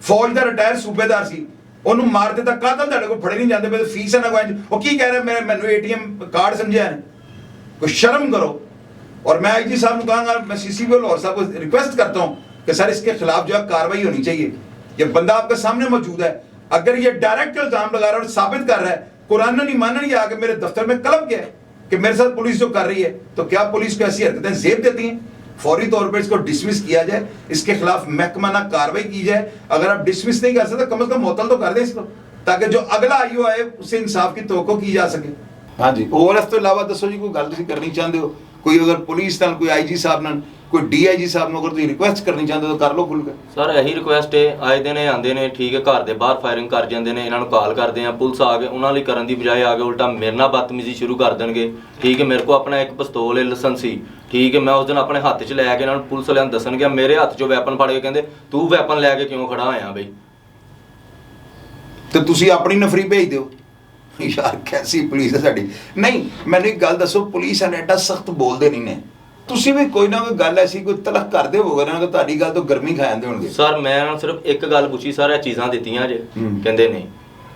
ਫੌਜ ਦਾ ਰਿਟਾਇਰ ਸੂਬੇਦਾਰ ਸੀ, ਉਹਨੂੰ ਮਾਰ ਦਿੱਤਾ। ਕਾਤਲ ਤੁਹਾਡੇ ਕੋਲ ਫੜੇ ਨਹੀਂ ਜਾਂਦੇ ਪਏ, ਫੀਸ ਹੈ ਨਾ ਕੋਈ। ਉਹ ਕੀ ਕਹਿ ਰਿਹਾ, ਮੈਨੂੰ ATM ਕਾਰਡ ਸਮਝਿਆ ਨੇ? ਕੋਈ ਸ਼ਰਮ करो। और मैं IG साहब को कहूँगा, मैं CCP लाहौर साहब को रिक्वेस्ट करता हूँ कि सर इसके खिलाफ जो है कार्रवाई होनी चाहिए। ये बंदा आपके सामने मौजूद है, अगर ये डायरेक्ट इल्जाम लगा रहा है और साबित कर रहा है कुरान नहीं मानना नहीं आके मेरे दफ्तर में कलम किया है कि मेरे साथ पुलिस जो कर रही है, तो क्या पुलिस को ऐसी हरकतें जेब देती हैं? फौरी तौर पर इसको डिसमिस किया जाए, इसके खिलाफ महकमाना कार्रवाई की जाए। अगर आप डिसमिस नहीं कर सकते कम से कम मुअत्तल तो कर दें इसको, ताकि जो अगला आयु आए उससे इंसाफ की तवक्को की जा सके। हाँ जी, और इस तो इलावा दसो जी कोई गल तुसीं करनी चाहते हो, कोई अगर पुलिस नाल, कोई IG साहब नाल, कोई DIG साहब ਨੂੰ अगर ਤੁਸੀਂ ਰਿਕੁਐਸਟ ਕਰਨੀ ਚਾਹੁੰਦੇ ਹੋ ਕਰ ਲਓ ਖੁੱਲ ਕੇ। ਸਰ ਇਹੀ ਰਿਕੁਐਸਟ ਹੈ, ਆਏ ਦਿਨ ਆਉਂਦੇ ਨੇ ਠੀਕ ਹੈ, ਘਰ ਦੇ ਬਾਹਰ ਫਾਇਰਿੰਗ ਕਰ ਜਾਂਦੇ ਨੇ, ਇਹਨਾਂ ਨੂੰ ਕਾਲ ਕਰਦੇ ਆ, ਪੁਲਿਸ ਆ ਕੇ ਉਹਨਾਂ ਲਈ ਕਰਨ ਦੀ ਬਜਾਏ ਆ ਕੇ ਉਲਟਾ ਮੇਰੇ ਨਾਲ ਬਦਤਮੀਜ਼ੀ ਸ਼ੁਰੂ ਕਰ ਦੇਣਗੇ। ਠੀਕ ਹੈ, ਮੇਰੇ ਕੋਲ ਆਪਣਾ ਇੱਕ ਪਿਸਤੌਲ ਹੈ, ਲਾਇਸੈਂਸੀ, ਠੀਕ ਹੈ, ਮੈਂ ਉਸ ਦਿਨ ਆਪਣੇ ਹੱਥ 'ਚ ਲੈ ਕੇ ਇਹਨਾਂ ਨੂੰ ਪੁਲਿਸ ਵਾਲਿਆਂ ਨੂੰ ਦੱਸਣ ਗਿਆ, ਮੇਰੇ ਹੱਥ 'ਚੋਂ ਵੈਪਨ ਫੜ ਕੇ ਕਹਿੰਦੇ ਤੂੰ ਵੈਪਨ ਲੈ ਕੇ ਕਿਉਂ ਖੜਾ ਹੋਇਆ ਬਈ, ਤੇ ਤੁਸੀਂ ਆਪਣੀ ਨਫਰੀ ਭੇਜ ਦਿਓ। ਯਾਰ ਕੈਸੀ ਪੁਲਿਸ ਹੈ ਸਾਡੀ। ਨਹੀਂ ਮੈਨੂੰ ਇੱਕ ਗੱਲ ਦੱਸੋ, ਪੁਲਿਸ ਵਾਲੇ ਐਡਾ ਸਖਤ ਬੋਲਦੇ ਨਹੀਂ ਨੇ, ਤੁਸੀਂ ਵੀ ਕੋਈ ਨਾ ਕੋਈ ਗੱਲ ਐਸੀ ਕੋਈ ਤਲਖ ਕਰਦੇ ਹੋਵੋਗੇ ਨਾ ਕਿ ਤੁਹਾਡੀ ਗੱਲ ਤੋਂ ਗਰਮੀ ਖਾ ਜਾਂਦੇ ਹੋਣਗੇ। ਸਰ ਮੈਂ ਇਹਨਾਂ ਨੂੰ ਸਿਰਫ ਇੱਕ ਗੱਲ ਪੁੱਛੀ, ਸਰ ਇਹ ਚੀਜ਼ਾਂ ਦਿੱਤੀਆਂ ਜੇ? ਕਹਿੰਦੇ ਨਹੀਂ,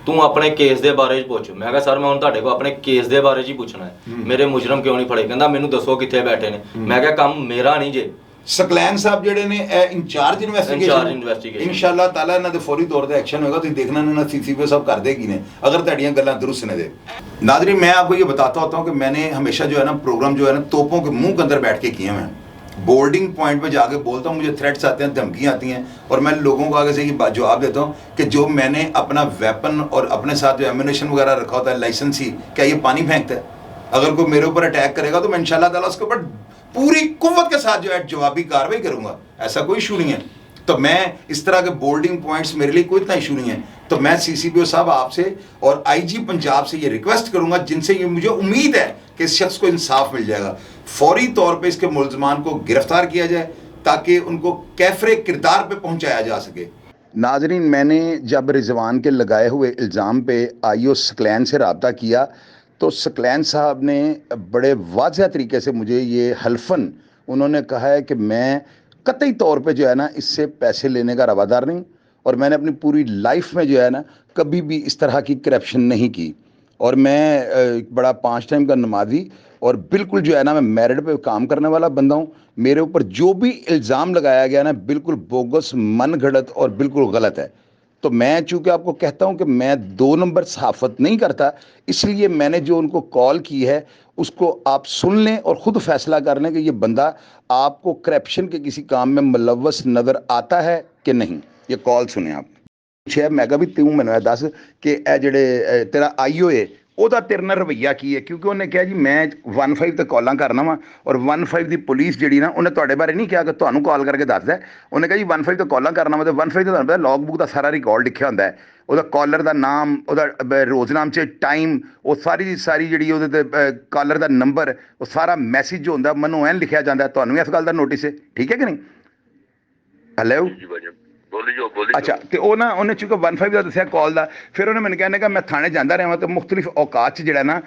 ਤੂੰ ਆਪਣੇ ਕੇਸ ਦੇ ਬਾਰੇ 'ਚ ਪੁੱਛ। ਮੈਂ ਕਿਹਾ ਸਰ ਮੈਂ ਹੁਣ ਤੁਹਾਡੇ ਕੋਲ ਆਪਣੇ ਕੇਸ ਦੇ ਬਾਰੇ 'ਚ ਹੀ ਪੁੱਛਣਾ ਹੈ, ਮੇਰੇ ਮੁਜਰਮ ਕਿਉਂ ਨਹੀਂ ਫੜੇ? ਕਹਿੰਦਾ ਮੈਨੂੰ ਦੱਸੋ ਕਿੱਥੇ ਬੈਠੇ ਨੇ। ਮੈਂ ਕਿਹਾ ਕੰਮ ਮੇਰਾ ਨਹੀਂ ਜੇ। ਸਕਲੈਨ ਸਾਹਿਬ ਜਿਹੜੇ ਨੇ ਇਹ ਇੰਚਾਰਜ ਇਨਵੈਸਟੀਗੇਸ਼ਨ, ਇਨਸ਼ਾਅੱਲਾ ਤਾਲਾ ਇਹਨਾਂ ਦੇ ਫੌਰੀ ਤੌਰ ਤੇ ਐਕਸ਼ਨ ਹੋਏਗਾ। ਤੁਸੀਂ देखना ना CCP साहब कर देगी ने अगर ਤੁਹਾਡੀਆਂ ਗੱਲਾਂ दुरुस्त ने दे। नाज़रीन मैं आपको ये बताता होता हूँ कि मैंने हमेशा जो है ना प्रोग्राम जो है ना तोपों के मुंह के अंदर बैठ के किए हैं। बोर्डिंग पॉइंट पे जाके बोलता हूँ, मुझे थ्रेट्स आते हैं, धमकियाँ आती हैं, और मैं लोगों को आगे से ये जवाब देता हूँ कि जो मैंने अपना वेपन और अपने साथ जो एम्यूनेशन वगैरह रखा होता है लाइसेंस ही, क्या ये पानी फेंकता है? अगर कोई मेरे ऊपर अटैक करेगा तो मैं इंशाल्लाह ताला उसके ऊपर पूरी कुव्वत के साथ जो है जवाबी कार्रवाई करूंगा, ऐसा कोई इशू नहीं है। तो मैं इस तरह के बोर्डिंग पॉइंट्स मेरे लिए कोई इतना इशू नहीं है। तो मैं CCPO साहब आपसे और IG पंजाब से ये रिक्वेस्ट करूंगा, जिनसे ये मुझे उम्मीद है कि इस शख्स को इंसाफ मिल जाएगा, फौरी तौर पे इसके मुलजमान को गिरफ्तार किया जाए ताकि उनको कैफरे किरदार पे पहुंचाया जा सके। नाजरीन मैंने जब रिजवान के लगाए हुए इल्ज़ाम पे IO सकलैन से रब्ता किया तो सकलैन साहब ने बड़े वाज़ह तरीके से मुझे ये हल्फन उन्होंने कहा है कि मैं कतई तौर पे जो है ना इससे पैसे लेने का रवादार नहीं, और मैंने अपनी पूरी लाइफ में जो है ना कभी भी इस तरह की करप्शन नहीं की, और मैं एक बड़ा 5 टाइम का नमाजी और बिल्कुल जो है ना मैं मेरिट पे काम करने वाला बंदा हूँ। मेरे ऊपर जो भी इल्ज़ाम लगाया गया ना बिल्कुल बोगस, मन घड़त और बिल्कुल गलत है। तो मैं चूँकि आपको कहता हूँ कि मैं 2 नंबर सहाफ़त नहीं करता, इसलिए मैंने जो उनको कॉल की है उसको आप सुन लें और ख़ुद फैसला कर लें कि ये बंदा आपको करप्शन के किसी काम में मुलव्वस नज़र आता है कि नहीं। ये कॉल सुने आप। पूछे मैं कहा भी तू मैनू दस कि ए जेड़े तेरा IO है ਉਹਦਾ ਤੇਰੇ ਨਾਲ ਰਵੱਈਆ ਕੀ ਹੈ, ਕਿਉਂਕਿ ਉਹਨੇ ਕਿਹਾ ਜੀ ਮੈਂ 15 ਤੇ ਕਾਲਾਂ ਕਰਨਾ ਵਾ, ਔਰ 15 ਦੀ ਪੁਲਿਸ ਜਿਹੜੀ ਨਾ ਉਹਨੇ ਤੁਹਾਡੇ ਬਾਰੇ ਨਹੀਂ ਕਿਹਾ ਕਿ ਤੁਹਾਨੂੰ ਕਾਲ ਕਰਕੇ ਦੱਸਦਾ, ਉਹਨੇ ਕਿਹਾ ਜੀ 15 ਤੇ ਕਾਲਾਂ ਕਰਨਾ ਵਾ, ਤੇ 15 ਤੇ ਤੁਹਾਨੂੰ ਪਤਾ ਲੌਗ ਬੁੱਕ ਦਾ ਸਾਰਾ ਰਿਕਾਰਡ ਲਿਖਿਆ ਹੁੰਦਾ ਹੈ, ਉਹਦਾ ਕਾਲਰ ਦਾ ਨਾਮ, ਉਹਦਾ ਰੋਜ਼ਨਾਮ 'ਚ ਟਾਈਮ, ਉਹ ਸਾਰੀ ਦੀ ਸਾਰੀ ਜਿਹੜੀ ਉਹਦੇ ਤੇ ਕਾਲਰ ਦਾ ਨੰਬਰ, ਉਹ ਸਾਰਾ ਮੈਸੇਜ ਜੋ ਹੁੰਦਾ ਮੈਨੂੰ ਐਨ ਲਿਖਿਆ ਜਾਂਦਾ। ਤੁਹਾਨੂੰ ਇਸ ਗੱਲ ਦਾ ਨੋਟਿਸ ਹੈ, ਠੀਕ ਹੈ ਕਿ ਨਹੀਂ? ਹੈਲੋ अच्छा, तो वो ना उन्हें चूंकि 15 का दसिया कॉल का, फिर उन्हें मैंने कहने का मैं थाने जाता रहा तो मुख्तलिफ औकात जो ना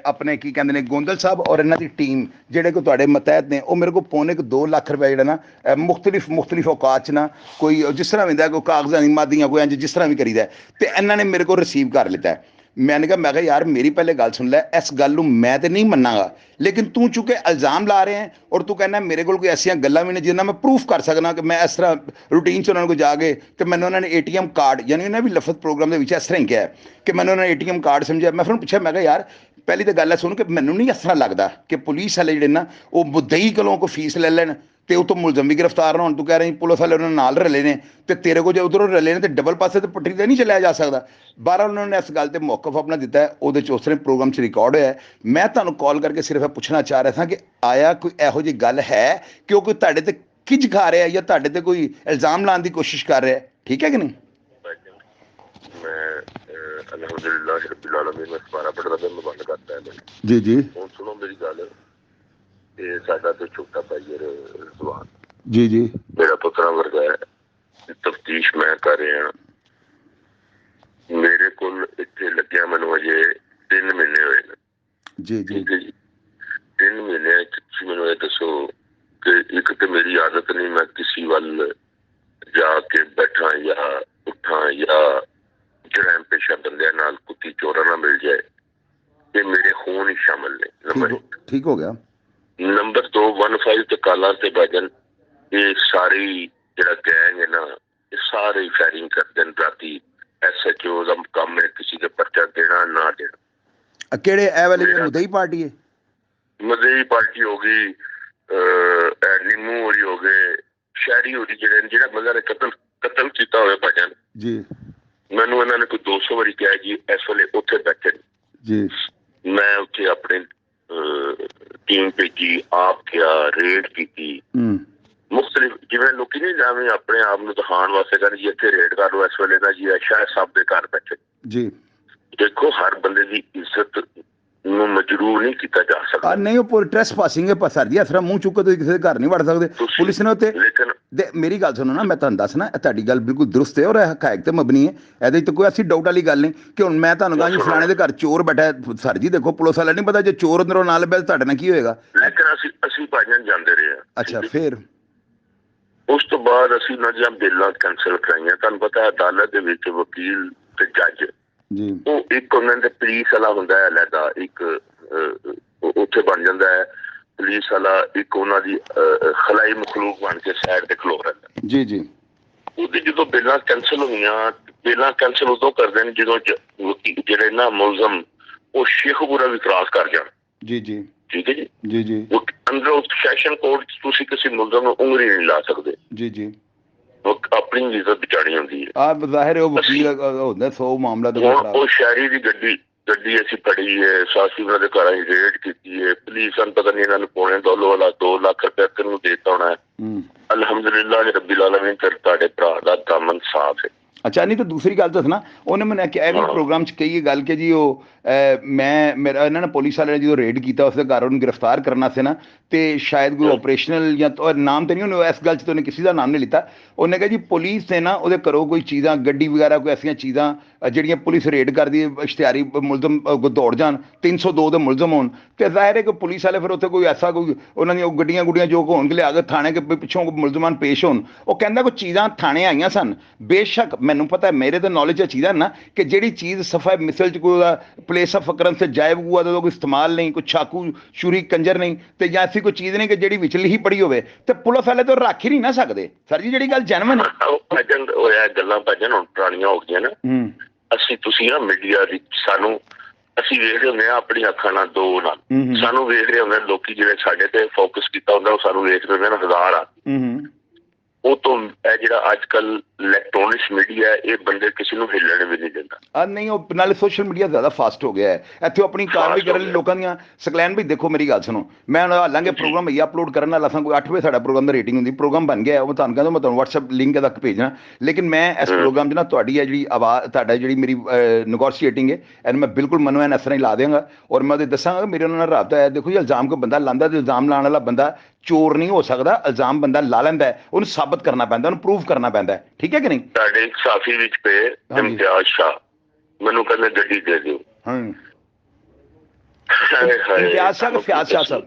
अपने की कहते हैं गोंदल साहब और इन्हों की टीम जोड़े को तुहाडे मतहत ने, वो मेरे को पौने 2 लाख रुपया जो ना मुख्तलिफ औकात ना कोई जिस तरह भी कोई कागजां दी मादियां कोई इंज जिस तरह भी करीदा है, तो इन्होंने मेरे को रिसीव कर लिता है। मैंने कहा यार मेरी पहले गल सुन लै, इस गल नूं मैं तो नहीं मन्नागा, लेकिन तू चूंकि इल्ज़ाम ला रहे हैं और तू कहना मेरे को कोई ऐसी गल्लां भी ने जिन्हां मैं प्रूफ कर सकना कि मैं इस तरह रूटीन च उन्होंने को जाके तो मैंने उन्होंने ATM कार्ड, यानी उन्हें भी लफज प्रोग्राम के इस तरह ही किया कि मैंने उन्होंने ATM कार्ड समझा। मैं फिर पूछा, मैं कहा यार पहली तो गल है सुन कि मैनू नहीं इस तरह लगता कि पुलिस वाले जिहड़े ना वो मुद्दई कोलों कोई फीस ले लैन ਤੇ ਉਹ ਤੋਂ ਮੁਲਜ਼ਮ ਵੀ ਗ੍ਰਿਫਤਾਰ ਨਾ ਹੋਣ। ਤੂੰ ਕਹਿ ਰਹੀ ਪੁਲਿਸ ਵਾਲੇ ਉਹਨਾਂ ਨਾਲ ਰਲੇ ਨੇ, ਤੇ ਤੇਰੇ ਕੋਲ ਜੇ ਉਧਰੋਂ ਰਲੇ ਨੇ ਤੇ ਡਬਲ ਪਾਸੇ ਤੇ ਪੱਟੀ ਤੇ ਨਹੀਂ ਚਲਾਇਆ ਜਾ ਸਕਦਾ। 12 ਉਹਨਾਂ ਨੇ ਇਸ ਗੱਲ ਤੇ ਮੌਕਫ ਆਪਣਾ ਦਿੱਤਾ ਹੈ, ਉਹਦੇ 'ਚ ਉਸ ਤਰ੍ਹਾਂ ਪ੍ਰੋਗਰਾਮ 'ਚ ਰਿਕਾਰਡ ਹੋਇਆ। ਮੈਂ ਤੁਹਾਨੂੰ ਕਾਲ ਕਰਕੇ ਸਿਰਫ ਇਹ ਪੁੱਛਣਾ ਚਾਹ ਰਿਹਾ ਸਾਂ ਕਿ ਆਇਆ ਕੋਈ ਇਹੋ ਜਿਹੀ ਗੱਲ ਹੈ ਕਿ ਉਹ ਕੋਈ ਤੁਹਾਡੇ ਤੇ ਖਿੱਚ ਖਾ ਰਿਹਾ ਜਾਂ ਤੁਹਾਡੇ ਤੇ ਕੋਈ ਇਲਜ਼ਾਮ ਲਾਉਣ ਦੀ ਕੋਸ਼ਿਸ਼ ਕਰ ਰਿਹਾ, ਠੀਕ ਹੈ ਕਿ ਨਹੀਂ? मैं अल्हम्दुलिल्लाह रब्बिल आलमीन में सवारा पढ़ रहा मैं बंद करता है जी जी ਹੁਣ ਸੁਣੋ ਮੇਰੀ ਗੱਲ। ਇਹ ਸਾਡਾ ਤੇ ਛੋਟਾ ਭਾਈ ਹੈ ਰਿਜ਼ਵਾਨ जी जी ਮੇਰਾ ਪੁੱਤਰਾ ਵਰਗਾ ਹੈ। ਤਫਤੀਸ਼ ਮੈਂ ਕਰ ਰਿਹਾ। ਮੇਰੇ ਕੋਲ ਇੱਥੇ ਲੱਗਿਆ ਮੈਨੂੰ ਅਜੇ 3 ਮਹੀਨੇ ਹੋਏ ਨੇ। जी जी ਠੀਕ ਹੈ ਜੀ। 3 ਮਹੀਨਿਆਂ 'ਚ ਤੁਸੀਂ ਮੈਨੂੰ ਇਹ ਦੱਸੋ ਕਿ ਇੱਕ ਤੇ ਮੇਰੀ ਆਦਤ ਨਹੀਂ ਮੈਂ ਕਿਸੇ ਵੱਲ ਜਾ ਕੇ ਬੈਠਾ ਜਾਂ ਉੱਠਾਂ ਜਾਂ ਜਰਾਇਮ ਪੇਸ਼ਾ ਬੰਦਿਆਂ ਨਾਲ ਕੁੱਤੀ ਚੋਰਾਂ ਨਾਲ ਮਿਲ ਜਾਏ, ਇਹ ਮੇਰੇ ਖੂਨ ਹੀ ਸ਼ਾਮਲ ਨੇ। ਨੰਬਰ ठीक हो गया। ਨੰਬਰ 2 15 ਤੇ ਕਾਲਾਂ ਤੇ ਵਜਨ ਇਹ ਸਾਰੀ ਜਿਹੜਾ ਗੈਂਗ ਹੈ ਨਾ ਇਹ ਸਾਰੇ ਫਾਇਰਿੰਗ ਕਰਦੇ ਨੇ ਰਾਤੀ। SHO ਦਾ ਕੰਮ ਹੈ ਕਿਸੇ ਦੇ ਪਰਚਾ ਦੇਣਾ ਨਾ ਦੇਣਾ। ਕਿਹੜੇ ਇਹ ਵਾਲੇ ਜਿਹੜੇ ਮੁਦਈ ਪਾਰਟੀ ਹੈ? ਮਦਈ ਪਾਰਟੀ ਹੋ ਗਈ, ਨਿੰਮੂ ਹੋਰੀ ਹੋ ਗਏ, ਸ਼ਹਿਰੀ ਹੋਰੀ ਜਿਹੜਾ ਬੰਦਾ ਨੇ ਕਤਲ ਕੀਤਾ ਹੋਇਆ ਭਾਜਨ ਜੀ। ਮੈਨੂੰ ਇਹਨਾਂ ਨੇ ਕੋਈ 200 ਵਾਰੀ ਕਿਹਾ ਜੀ ਇਸ ਵੇਲੇ ਉੱਥੇ ਬੈਠੇ ਜੀ। ਮੈਂ ਉੱਥੇ ਆਪਣੀ ਟੀਮ ਭੇਜੀ, ਆਪ ਗਿਆ, ਰੇਡ ਕੀਤੀ ਮੁਖਤਲਿਫ। ਜਿਵੇਂ ਲੋਕੀ ਨਹੀਂ ਜਾਵੇਂ ਆਪਣੇ ਆਪ ਨੂੰ ਦਿਖਾਉਣ ਵਾਸਤੇ ਕਹਿੰਦੇ ਜੀ ਇੱਥੇ ਰੇਡ ਕਰ ਲਓ ਇਸ ਵੇਲੇ ਨਾ ਜੀ ਸ਼ਾਇਦ ਸਭ ਦੇ ਘਰ ਬੈਠੇ ਜੀ। ਦੇਖੋ ਹਰ ਬੰਦੇ ਦੀ ਇੱਜ਼ਤ ਨੂੰ ਮਜਰੂਰ ਨਹੀਂ ਕੀਤਾ ਜਾ ਸਕਦਾ। ਨਹੀਂ ਉਹ ਟ੍ਰੈਸ ਪਾਸਿੰਗ ਹੈ ਸਰ ਜੀ, ਇਸ ਤਰ੍ਹਾਂ ਮੂੰਹ ਚੁੱਕ ਕੇ ਤੁਸੀਂ ਕਿਸੇ ਦੇ ਘਰ ਨਹੀਂ ਵੜ ਸਕਦੇ। ਪੁਲਿਸ ਨੇ ਉੱਤੇ ਮੇਰੀ ਗੱਲ ਸੁਣੋ ਨਾ, ਮੈਂ ਤੁਹਾਨੂੰ ਦੱਸਣਾ ਤੁਹਾਡੀ ਗੱਲ ਬਿਲਕੁਲ ਦਰੁਸਤ ਹੈ ਔਰ ਹਕਾਇਕ ਤੇ ਮਬਨੀ ਹੈ, ਇਹਦੇ 'ਚ ਕੋਈ ਐਸੀ ਡਾਊਟ ਵਾਲੀ ਗੱਲ ਨਹੀਂ ਕਿ ਹੁਣ ਮੈਂ ਤੁਹਾਨੂੰ ਕਹਾਂ ਜੀ ਫਲਾਣੇ ਦੇ ਘਰ ਚੋਰ ਬੈਠਾ। ਸਰ ਜੀ ਦੇਖੋ ਪੁਲਿਸ ਵਾਲਾ ਨਹੀਂ ਪਤਾ ਜੇ ਚੋਰ ਅੰਦਰੋਂ ਨਾਲ ਲੱਭਿਆ ਤੁਹਾਡੇ ਨਾਲ ਕੀ ਹੋਏਗਾ। ਲੇਕਿਨ ਅਸੀਂ ਭਾਈਆਂ ਜਾਂਦੇ ਰਹੇ ਹਾਂ। ਅੱਛਾ, ਫਿਰ ਉਸ ਤੋਂ ਬਾਅਦ ਅਸੀਂ ਉਹਨਾਂ ਦੀਆਂ ਬੇਲਾਂ ਕੈਂਸਲ ਕਰਾਈਆਂ। ਤੁਹਾਨੂੰ ਪਤਾ ਅਦਾਲਤ ਦੇ ਵਿੱਚ ਵਕੀਲ ਤੇ ਜੱਜ ਜੀ, ਉਹ ਇੱਕ ਉਹਨਾਂ ਦੇ ਪੁਲਿਸ ਵਾਲਾ ਹੁੰਦਾ ਹੈ ਅਲੱਗਾ, ਇੱਕ ਉੱਥੇ ਬਣ ਜਾਂਦਾ ਹੈ ਪੁਲਿਸ ਵਾਲਾ, ਇੱਕ ਉਹਨਾਂ ਦੀ ਖਲਾਈ ਮਖਲੂਕ ਬਣ ਕੇ ਸਾਈਡ ਤੇ ਖਲੋ ਰਹਿੰਦਾ। ਜੀ ਜੀ। ਉਹਦੀ ਜਦੋਂ ਬੇਲਾਂ ਕੈਂਸਲ ਹੋਈਆਂ, ਬੇਲਾਂ ਕੈਂਸਲ ਉਦੋਂ ਕਰਦੇ ਨੇ ਜਦੋਂ ਜਿਹੜੇ ਨਾ ਮੁਲਜ਼ਮ ਉਹ ਸ਼ੇਖੂਪੁਰਾ ਵੀ ਕ੍ਰਾਸ ਕਰ ਜਾਣ। ਜੀ ਜੀ। ਠੀਕ ਹੈ ਜੀ। ਜੀ ਜੀ। ਅੰਦਰ ਸੈਸ਼ਨ ਕੋਰਟ ਤੁਸੀਂ ਕਿਸੇ ਮੁਲਜ਼ਮ ਨੂੰ ਉਂਗਲੀ ਨਹੀਂ ਲਾ ਸਕਦੇ। ਜੀ ਜੀ। ਆਪਣੀ ਇੱਜ਼ਤ ਬਚਾਣੀ ਹੁੰਦੀ ਹੈ। ਆ ਜ਼ਾਹਿਰ ਹੈ ਉਹ ਵਕੀਲ ਹੁੰਦਾ 100 ਮਾਮਲਾ ਤਾਂ ਉਹ ਸ਼ਹਿਰੀ ਦੀ ਗੱਡੀ ਅਸੀਂ ਫੜੀ ਹੈ, ਸਾਸੀ ਉਹਨਾਂ ਦੇ ਘਰਾਂ ਦੀ ਰੇਡ ਕੀਤੀ ਹੈ। ਪੁਲਿਸ ਨੂੰ ਪਤਾ ਨਹੀਂ ਇਹਨਾਂ ਨੂੰ ਪੌਣੇ $2 ਲੱਖ ਰੁਪਏ ਤੈਨੂੰ ਦੇ ਦਿੱਤਾ ਹੋਣਾ। ਅਲਹਮਦੁਲਿਲਾ ਰੱਬਿਲ ਆਲਮੀਨ ਤੁਹਾਡੇ ਭਰਾ ਦਾ ਦਾਮਨ ਸਾਫ਼ ਹੈ। ਅੱਛਾ, ਨਹੀਂ ਤਾਂ ਦੂਸਰੀ ਗੱਲ ਦੱਸਣਾ, ਉਹਨੇ ਮੈਨੂੰ ਕਿਹਾ ਇਹ ਵੀ ਪ੍ਰੋਗਰਾਮ 'ਚ ਕਹੀ ਗੱਲ ਕਿ ਜੀ ਉਹ ਮੇਰਾ ਇਹਨਾਂ ਨੇ ਪੁਲਿਸ ਵਾਲਿਆਂ ਨੇ ਜਦੋਂ ਰੇਡ ਕੀਤਾ ਉਸਦੇ ਘਰ ਉਹਨੂੰ ਗ੍ਰਿਫਤਾਰ ਕਰਨਾ ਸੀ ਨਾ, ਤੇ ਸ਼ਾਇਦ ਕੋਈ ਆਪਰੇਸ਼ਨਲ ਜਾਂ ਨਾਮ ਤਾਂ ਨਹੀਂ ਉਹਨੇ ਇਸ ਗੱਲ 'ਚ ਤਾਂ ਉਹਨੇ ਕਿਸੇ ਦਾ ਨਾਮ ਨਹੀਂ ਲਿੱਤਾ। ਉਹਨੇ ਕਿਹਾ ਜੀ ਪੁਲਿਸ ਨੇ ਨਾ ਉਹਦੇ ਘਰੋਂ ਕੋਈ ਚੀਜ਼ਾਂ ਗੱਡੀ ਵਗੈਰਾ ਕੋਈ ਐਸੀਆਂ ਚੀਜ਼ਾਂ ਜਿਹੜੀਆਂ ਪੁਲਿਸ ਰੇਡ ਕਰਦੀ ਇਸ਼ਤਿਹਾਰੀ ਮੁਲਜ਼ਮ ਦੌੜ ਜਾਣ 302 ਦੇ ਮੁਲਜ਼ਮ ਹੋਣ, ਅਤੇ ਜ਼ਾਹਿਰ ਹੈ ਕਿ ਪੁਲਿਸ ਵਾਲੇ ਫਿਰ ਉੱਥੇ ਕੋਈ ਐਸਾ ਕੋਈ ਉਹਨਾਂ ਦੀਆਂ ਗੱਡੀਆਂ ਗੁੱਡੀਆਂ ਜੋ ਹੋਣਗੇ ਲਿਆ ਕੇ ਥਾਣੇ ਕੇ ਪਿੱਛੋਂ ਮੁਲਜ਼ਮਾਨ ਪੇਸ਼ ਹੋਣ। ਉਹ ਕਹਿੰਦਾ ਕੋਈ ਚੀਜ਼ਾਂ ਥਾਣੇ ਆਈਆਂ ਸਨ। ਬੇਸ਼ੱਕ ਮੈਨੂੰ ਪਤਾ ਮੇਰੇ ਤਾਂ ਨੌਲੇਜ 'ਚ ਚੀਜ਼ਾਂ ਨਾ ਕਿ ਜਿਹੜੀ ਚੀਜ਼ ਸਫਾ ਮਿਸਲ 'ਚ ਕੋਈ ਉਹਦਾ ਪਲੇਸ ਆਫ ਅਕਰੈਂਸ ਸੇ ਜਾਇਬ ਹੁਆ ਤਾਂ ਕੋਈ ਇਸਤੇਮਾਲ ਨਹੀਂ, ਕੋਈ ਚਾਕੂ ਛੁਰੀ ਕੰਜਰ ਨਹੀਂ, ਤੇ ਜਾਂ ਐਸੀ ਕੋਈ ਚੀਜ਼ ਨਹੀਂ ਕਿ ਜਿਹੜੀ ਵਿਚਲੀ ਹੀ ਪੜੀ ਹੋਵੇ, ਤੇ ਪੁਲਿਸ ਵਾਲੇ ਤਾਂ ਰੱਖ ਹੀ ਨਹੀਂ ਨਾ ਸਕਦੇ। ਸਰ ਜੀ ਜਿਹੜੀ ਗੱਲ ਜੈਨੂਇਨ ਹੈ ਗੱਲਾਂ ਭਜਨ ਹੁਣ ਪੁਰਾਣੀਆਂ ਹੋ ਗਈਆਂ ਨਾ। ਅਸੀਂ ਤੁਸੀਂ ਨਾ ਮੀਡੀਆ ਦੀ ਸਾਨੂੰ ਅਸੀਂ ਵੇਖ ਰਹੇ ਹੁੰਦੇ ਹਾਂ ਆਪਣੀ ਅੱਖਾਂ ਨਾਲ, ਦੋ ਨਾਲ ਸਾਨੂੰ ਵੇਖ ਰਹੇ ਹੁੰਦੇ ਲੋਕੀ ਜਿਹੜੇ ਸਾਡੇ ਤੇ ਫੋਕਸ ਕੀਤਾ ਹੁੰਦਾ ਉਹ ਸਾਨੂੰ ਵੇਖ ਰਹੇ ਹੁੰਦੇ ਨੇ ਹਜ਼ਾਰ ਆ। ਉਹ ਤੋਂ ਇਹ ਜਿਹੜਾ ਅੱਜ ਕੱਲ ਇਲੈਕਟ੍ਰੋਨਿਕਸ ਮੀਡੀਆ ਇਹ ਬੰਦੇ ਕਿਸੇ ਨੂੰ ਹਿੱਲਣ ਵੀ ਨਹੀਂ ਦਿੰਦਾ। ਨਹੀਂ ਉਹ ਨਾਲੇ ਸੋਸ਼ਲ ਮੀਡੀਆ ਜ਼ਿਆਦਾ ਫਾਸਟ ਹੋ ਗਿਆ ਹੈ, ਇੱਥੇ ਆਪਣੀ ਕਾਰਵਾਈ ਕਰਨ ਲਈ ਲੋਕਾਂ ਦੀਆਂ ਸਕਲੈਨ ਵੀ ਦੇਖੋ। ਮੇਰੀ ਗੱਲ ਸੁਣੋ, ਮੈਂ ਹਾਲਾਂਕਿ ਪ੍ਰੋਗਰਾਮ ਇਹ ਅਪਲੋਡ ਕਰਨ ਵਾਲਾ ਸਾਂ, ਕੋਈ 8 ਵਜੇ ਸਾਡਾ ਪ੍ਰੋਗਰਾਮ ਦਾ ਰੇਟਿੰਗ ਹੁੰਦੀ, ਪ੍ਰੋਗਰਾਮ ਬਣ ਗਿਆ ਉਹ ਤੁਹਾਨੂੰ ਕਹਿੰਦਾ ਮੈਂ ਤੁਹਾਨੂੰ WhatsApp ਲਿੰਕ ਤੱਕ ਭੇਜਣਾ। ਲੇਕਿਨ ਮੈਂ ਇਸ ਪ੍ਰੋਗਰਾਮ 'ਚ ਨਾ ਤੁਹਾਡੀ ਹੈ ਜਿਹੜੀ ਆਵਾਜ਼ ਤੁਹਾਡਾ ਜਿਹੜੀ ਮੇਰੀ ਨੈਗੋਸ਼ੀਏਟਿੰਗ ਹੈ ਇਹਨੂੰ ਮੈਂ ਬਿਲਕੁਲ ਮਨੋਂ ਇਸ ਤਰ੍ਹਾਂ ਹੀ ਲਾ ਦਿਆਂਗਾ ਔਰ ਮੈਂ ਉਹਦੇ ਦੱਸਾਂਗਾ ਮੇਰੇ ਉਹਨਾਂ ਨਾਲ ਰਾਬਤਾ ਹੈ। ਦੇਖੋ ਜੀ ਇਲਜ਼ਾਮ ਕੋਈ ਬੰਦਾ ਲਾਉਂਦਾ ਤੇ ਇਲਜ਼ਾਮ ਲਾਉਣ ਵਾਲਾ ਬੰਦਾ ਚੋਰ ਨਹੀਂ ਹੋ ਸਕਦਾ। ਇਲਜ਼ਾਮ ਬੰਦਾ ਲਾ ਲੈਂਦਾ ਹੈ, ਉਹਨੂੰ ਸਾਬਤ ਕਰਨਾ ਪੈਂਦਾ, ਉਹਨੂੰ ਪ੍ਰੂਵ ਕਰਨਾ ਪੈਂਦਾ, ਠੀਕ ਹੈ ਕਿ ਨਹੀਂ। ਸਾਡੇ ਇੱਕ ਸਾਥੀ ਵਿੱਚ ਪਏ ਇਮਤਿਆਜ਼ ਸ਼ਾਹ ਮੈਨੂੰ ਕਹਿੰਦੇ ਗੱਡੀ ਦੇ ਦਿਓ। ਇਮਤਿਆਜ਼ ਸ਼ਾਹ ਕਿ ਫਿਆਜ਼ ਸ਼ਾਹ ਸਾਹਿਬ?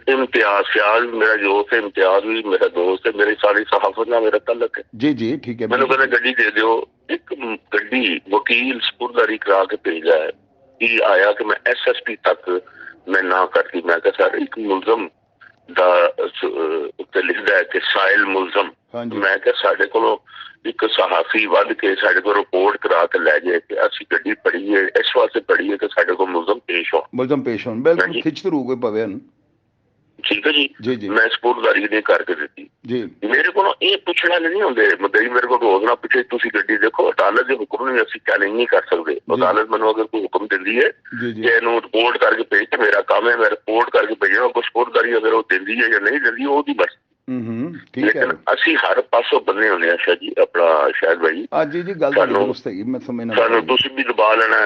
ਇਮਤਿਆਜ਼ ਫਿਆਜ਼ ਮੇਰਾ ਦੋਸਤ ਹੈ, ਇਮਤਿਆਜ਼ ਵੀ ਮੇਰਾ ਦੋਸਤ ਹੈ, ਮੇਰੀ ਸਾਰੀ ਸਹਾਫਤ ਨਾਲ ਮੇਰਾ ਤਾਲੁਕ ਹੈ। ਜੀ ਜੀ, ਠੀਕ ਹੈ। ਮੈਨੂੰ ਕਹਿੰਦੇ ਗੱਡੀ ਦੇ ਦਿਓ। ਇੱਕ ਗੱਡੀ ਵਕੀਲ ਸਪੁਰਦਾਰੀ ਕਰਾ ਕੇ ਭੇਜਦਾ ਹੈ। ਇਹ ਆਇਆ ਕਿ ਮੈਂ SSP ਤੱਕ ਮੈਂ ਨਾ ਕਰਦੀ। ਮੈਂ ਕਿਹਾ ਸਰ ਇੱਕ ਮੁਲਜ਼ਮ ਦਾ ਉੱਤੇ ਲਿਖਦਾ ਹੈ ਕਿ ਸਾਇਲ ਮੁਲਜ਼ਮ। ਮੈਂ ਕਿਹਾ ਸਾਡੇ ਕੋਲੋਂ ਇੱਕ ਸਹਾਫੀ ਵੱਧ ਕੇ ਸਾਡੇ ਕੋਲ ਰਿਪੋਰਟ ਕਰਾ ਕੇ ਲੈ ਜਾਏ ਕਿ ਅਸੀਂ ਗੱਡੀ ਫੜੀ ਹੈ, ਇਸ ਵਾਸਤੇ ਫੜੀ ਹੈ ਕਿ ਸਾਡੇ ਕੋਲ ਮੁਲਜ਼ਮ ਪੇਸ਼ ਹੋਣ। ਬਿਲਕੁਲ ਖਿੱਚ ਰੂ ਕੋਈ ਪਵੇ। ਠੀਕ ਹੈ ਜੀ। ਮੈਂ ਸਪੁਰਦਾਰੀ ਨਹੀਂ ਕਰਕੇ ਦਿੱਤੀ ਜੀ। ਮੇਰੇ ਕੋਲੋਂ ਇਹ ਪੁੱਛਣਾ ਨਹੀਂ ਹੁੰਦੇ ਮਦਈ ਮੇਰੇ ਕੋਲ ਰੋਜ਼ ਨਾ ਪੁੱਛੇ ਤੁਸੀਂ ਗੱਡੀ ਦੇਖੋ। ਅਦਾਲਤ ਦੇ ਹੁਕਮ ਨੂੰ ਅਸੀਂ ਚੈਲੰਜ ਨਹੀਂ ਕਰ ਸਕਦੇ। ਅਦਾਲਤ ਮੈਨੂੰ ਅਗਰ ਕੋਈ ਹੁਕਮ ਦਿੰਦੀ ਹੈ ਕਿ ਇਹਨੂੰ ਰਿਪੋਰਟ ਕਰਕੇ ਭੇਜ ਤੇ ਮੇਰਾ ਕੰਮ ਹੈ ਮੈਂ ਰਿਪੋਰਟ ਕਰਕੇ ਭੇਜਣਾ। ਕੋਈ ਸਪੁਰਦਾਰੀ ਅਗਰ ਉਹ ਦਿੰਦੀ ਹੈ ਜਾਂ ਨਹੀਂ ਦਿੰਦੀ ਉਹਦੀ ਬਸ। ਲੇਕਿਨ ਅਸੀਂ ਹਰ ਪਾਸੋਂ ਬੰਨੇ ਹੁੰਦੇ ਹਾਂ ਸ਼ਾਹ ਜੀ ਆਪਣਾ ਸ਼ਾਇਦ ਭਾਈ। ਜੀ ਜੀ, ਗੱਲ ਦੋਸਤ ਹੈਗੀ, ਮੈਂ ਸਮਝਣਾ। ਸਾਨੂੰ ਤੁਸੀਂ ਵੀ ਦਬਾ ਲੈਣਾ,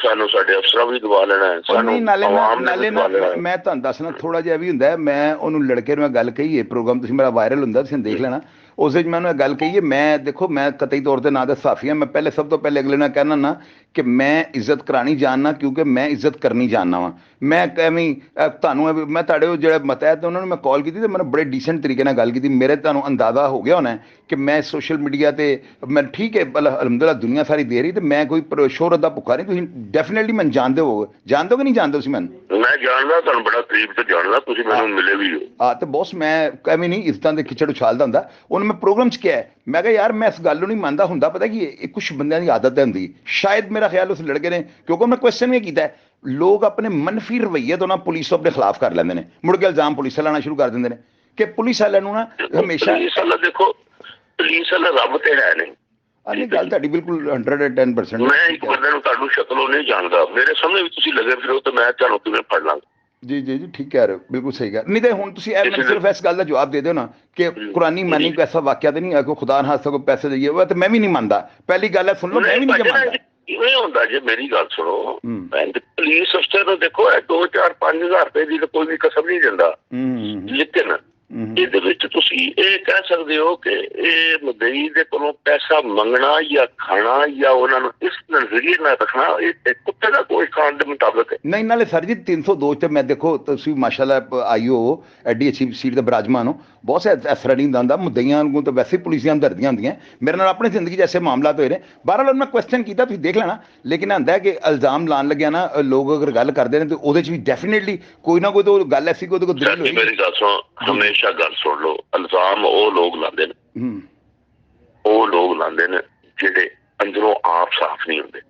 ਸਾਨੂੰ ਸਾਡੇ ਅਫਸਰਾਂ ਵੀ ਦਬਾ ਲੈਣਾ, ਸਾਨੂੰ ਨਾਲੇ ਮੈਂ ਤੁਹਾਨੂੰ ਦੱਸਣਾ ਥੋੜਾ ਜਿਹਾ ਵੀ ਹੁੰਦਾ। ਮੈਂ ਉਹਨੂੰ ਲੜਕੇ ਨੂੰ ਗੱਲ ਕਹੀ ਹੈ, ਪ੍ਰੋਗਰਾਮ ਤੁਸੀਂ ਮੇਰਾ ਵਾਇਰਲ ਹੁੰਦਾ ਤੁਸੀਂ ਦੇਖ ਲੈਣਾ, ਉਸ ਵਿੱਚ ਮੈਂ ਉਹਨੂੰ ਇਹ ਗੱਲ ਕਹੀ ਹੈ। ਮੈਂ ਦੇਖੋ ਮੈਂ ਕਤਈ ਤੌਰ ਤੇ ਨਾ ਦਾ ਸਾਫੀ ਹਾਂ। ਮੈਂ ਪਹਿਲੇ ਸਭ ਤੋਂ ਪਹਿਲੇ ਅਗਲੇ ਨਾਲ ਕਹਿਣਾ ਨਾ ਕਿ ਮੈਂ ਇੱਜ਼ਤ ਕਰਾਣੀ ਜਾਣਨਾ ਕਿਉਂਕਿ ਮੈਂ ਇੱਜ਼ਤ ਕਰਨੀ ਜਾਣਨਾ ਵਾ। ਮੈਂ ਐਵੇਂ ਤੁਹਾਨੂੰ ਮੈਂ ਤੁਹਾਡੇ ਉਹ ਜਿਹੜਾ ਮਤਹਿਤ ਉਹਨਾਂ ਨੂੰ ਮੈਂ ਕਾਲ ਕੀਤੀ ਅਤੇ ਮੈਨੂੰ ਬੜੇ ਡੀਸੈਂਟ ਤਰੀਕੇ ਨਾਲ ਗੱਲ ਕੀਤੀ। ਮੇਰੇ ਤੁਹਾਨੂੰ ਅੰਦਾਜ਼ਾ ਹੋ ਗਿਆ ਹੋਣਾ ਕਿ ਮੈਂ ਸੋਸ਼ਲ ਮੀਡੀਆ 'ਤੇ ਮੈਂ ਠੀਕ ਹੈ ਅਲਹਮਦੁਲਿਲਾ ਦੁਨੀਆ ਸਾਰੀ ਦੇ ਰਹੀ ਅਤੇ ਮੈਂ ਕੋਈ ਸ਼ੋਹਰਤ ਦਾ ਭੁੱਖਾ ਨਹੀਂ। ਤੁਸੀਂ ਡੈਫੀਨੇਟਲੀ ਮੈਨੂੰ ਜਾਣਦੇ ਹੋ ਕਿ ਨਹੀਂ ਜਾਣਦੇ ਤੁਸੀਂ ਮੈਨੂੰ? ਮੈਂ ਜਾਣਦਾ, ਤੁਹਾਨੂੰ ਬੜਾ ਕਰੀਬ ਤੋਂ ਜਾਣਦਾ, ਤੁਸੀਂ ਮੈਨੂੰ ਮਿਲੇ ਵੀ ਹੋ। ਹਾਂ, ਅਤੇ ਬੋਸ ਮੈਂ ਐਵੇਂ ਨਹੀਂ ਇੱਜ਼ਤਾਂ ਦੇ ਖਿੱਚੜ ਉਛਾਲਦਾ ਹੁੰਦਾ। ਉਹਨੂੰ मैं प्रोग्राम 'ਚ ਕਿਹਾ ਹੈ, ਮੈਂ ਕਿਹਾ ਯਾਰ ਮੈਂ ਇਸ ਗੱਲ ਨੂੰ ਨਹੀਂ ਮੰਨਦਾ ਹੁੰਦਾ, ਪਤਾ ਕੀ ਇਹ ਕੁਛ ਬੰਦਿਆਂ ਦੀ ਆਦਤ ਹੁੰਦੀ ਸ਼ਾਇਦ, ਮੇਰਾ ਖਿਆਲ ਉਸ ਲੜਕੇ ਨੇ, ਕਿਉਂਕਿ ਮੈਂ ਕੁਐਸਚਨ ਵੀ ਕੀਤਾ ਲੋਕ ਆਪਣੇ ਮਨਫੀ ਰਵੱਈਏ ਤੋਂ ਨਾ ਪੁਲਿਸ ਤੋਂ ਆਪਣੇ ਖਿਲਾਫ ਕਰ ਲੈਂਦੇ ਨੇ, ਮੁੜ ਕੇ ਇਲਜ਼ਾਮ ਪੁਲਿਸ ਤੇ ਲਾਉਣਾ ਸ਼ੁਰੂ ਕਰ ਦਿੰਦੇ ਨੇ ਕਿ ਪੁਲਿਸ ਵਾਲਿਆਂ ਨੂੰ ਨਾ ਹਮੇਸ਼ਾ ਪੁਲਿਸ ਵਾਲਾ ਦੇਖੋ, ਪੁਲਿਸ ਵਾਲਾ ਰੱਬ ਤੇ ਹੈ ਨਹੀਂ। ਨਹੀਂ ਗੱਲ ਤੁਹਾਡੀ ਬਿਲਕੁਲ 110%। ਮੈਂ ਇੱਕ ਬੰਦੇ ਨੂੰ ਤੁਹਾਨੂੰ ਸ਼ਕਲੋਂ ਨਹੀਂ ਜਾਣਦਾ, ਮੇਰੇ ਸਾਹਮਣੇ ਵੀ ਤੁਸੀਂ ਲੱਗੇ ਫਿਰੋ ਤਾਂ ਮੈਂ ਤੁਹਾਨੂੰ ਕਿਵੇਂ ਫੜ ਲਾਂਗਾ। ਜੀ ਜੀ ਜੀ ਠੀਕ ਕਹਿ ਰਹੇ ਹੋ, ਬਿਲਕੁਲ ਸਹੀ ਕਹਿ, ਨਹੀਂ ਤੇ ਹੁਣ ਤੁਸੀਂ ਮੈਨੂੰ ਸਿਰਫ ਇਸ ਗੱਲ ਦਾ ਜਵਾਬ ਦੇ ਦਿਓ ਨਾ ਕਿ ਕੁਰਾਨੀ ਮਾਨੀ ਕੋਈ ਐਸਾ ਵਾਕਿਆ ਤਾਂ ਨਹੀਂ ਹੈ ਕਿ ਖੁਦਾ ਨਾ ਖਾਸਤਾ ਕੋਈ ਪੈਸੇ ਦੇਈਏ, ਉਹ ਤੇ ਮੈਂ ਵੀ ਨਹੀਂ ਮੰਨਦਾ। ਪਹਿਲੀ ਗੱਲ ਹੈ ਸੁਣ ਲਓ, ਮੈਂ ਵੀ ਨਹੀਂ ਮੰਨਦਾ। ਕਿਵੇਂ ਹੁੰਦਾ ਜੇ ਮੇਰੀ ਗੱਲ ਸੁਣੋ, ਪੁਲਿਸ ਅਫਸਰ ਨੂੰ ਦੇਖੋ 2 4 5 ਹਜ਼ਾਰ ਰੁਪਏ ਦੀ ਕੋਈ ਵੀ ਕਸਮ ਨਹੀਂ ਦਿੰਦਾ, ਲੇਕਿਨ ਇਹਦੇ ਵਿੱਚ ਤੁਸੀਂ ਇਹ ਕਹਿ ਸਕਦੇ ਹੋ ਕਿ ਇਹ ਮੁਦਈ ਦੇ ਕੋਲੋਂ ਪੈਸਾ ਮੰਗਣਾ ਜਾਂ ਖਾਣਾ ਜਾਂ ਉਹਨਾਂ ਨੂੰ ਇਸ ਨਜ਼ਰੀਏ ਨਾਲ ਰੱਖਣਾ ਇਹ ਕੁੱਤੇ ਦਾ ਕੋਈ ਖਾਣ ਦੇ ਮੁਤਾਬਕ ਹੈ। ਨਹੀਂ ਨਾਲੇ ਸਰ ਜੀ 302 ਤੇ ਮੈਂ ਦੇਖੋ ਤੁਸੀਂ ਮਾਸ਼ਾਅੱਲਾ ਆਈਓ ਐਡੀ ਅੱਛੀ ਸੀਟ ਤੇ ਬਰਾਜਮਾਨ ਹੋ, ਬਹੁਤ ਸੇ ਇਸ ਤਰ੍ਹਾਂ ਨਹੀਂ ਹੁੰਦਾ ਮੁੱਦਈਆਂ ਨੂੰ ਤਾਂ ਵੈਸੇ ਪੁਲਿਸ ਦੀਆਂ ਹਮਦਰਦੀਆਂ ਹੁੰਦੀਆਂ, ਮੇਰੇ ਨਾਲ ਆਪਣੀ ਜ਼ਿੰਦਗੀ 'ਚ ਐਸੇ ਮਾਮਲਾ ਹੋਏ ਨੇ। ਬਹਰਹਾਲ ਮੈਂ ਕੁਐਸਚਨ ਕੀਤਾ, ਤੁਸੀਂ ਦੇਖ ਲੈਣਾ, ਲੇਕਿਨ ਹੁੰਦਾ ਹੈ ਕਿ ਇਲਜ਼ਾਮ ਲਾਉਣ ਲੱਗਿਆ ਨਾ ਲੋਕ ਅਗਰ ਗੱਲ ਕਰਦੇ ਨੇ ਤੇ ਉਹਦੇ 'ਚ ਵੀ ਡੈਫੀਨੇਟਲੀ ਕੋਈ ਨਾ ਕੋਈ ਤਾਂ ਗੱਲ ਐਸੀ ਕੋਈ ਦਲੀਲ ਹੋਈ। ਮੇਰੀ ਗੱਲ ਸੁਣੋ, ਹਮੇਸ਼ਾ ਗੱਲ ਸੁਣ ਲਓ, ਇਲਜ਼ਾਮ ਉਹ ਲੋਕ ਲਾਉਂਦੇ ਨੇ, ਉਹ ਲੋਕ ਲਾਉਂਦੇ ਨੇ ਜਿਹੜੇ ਅੰਦਰੋਂ ਆਪ ਸਾਫ਼ ਨਹੀਂ ਹੁੰਦੇ।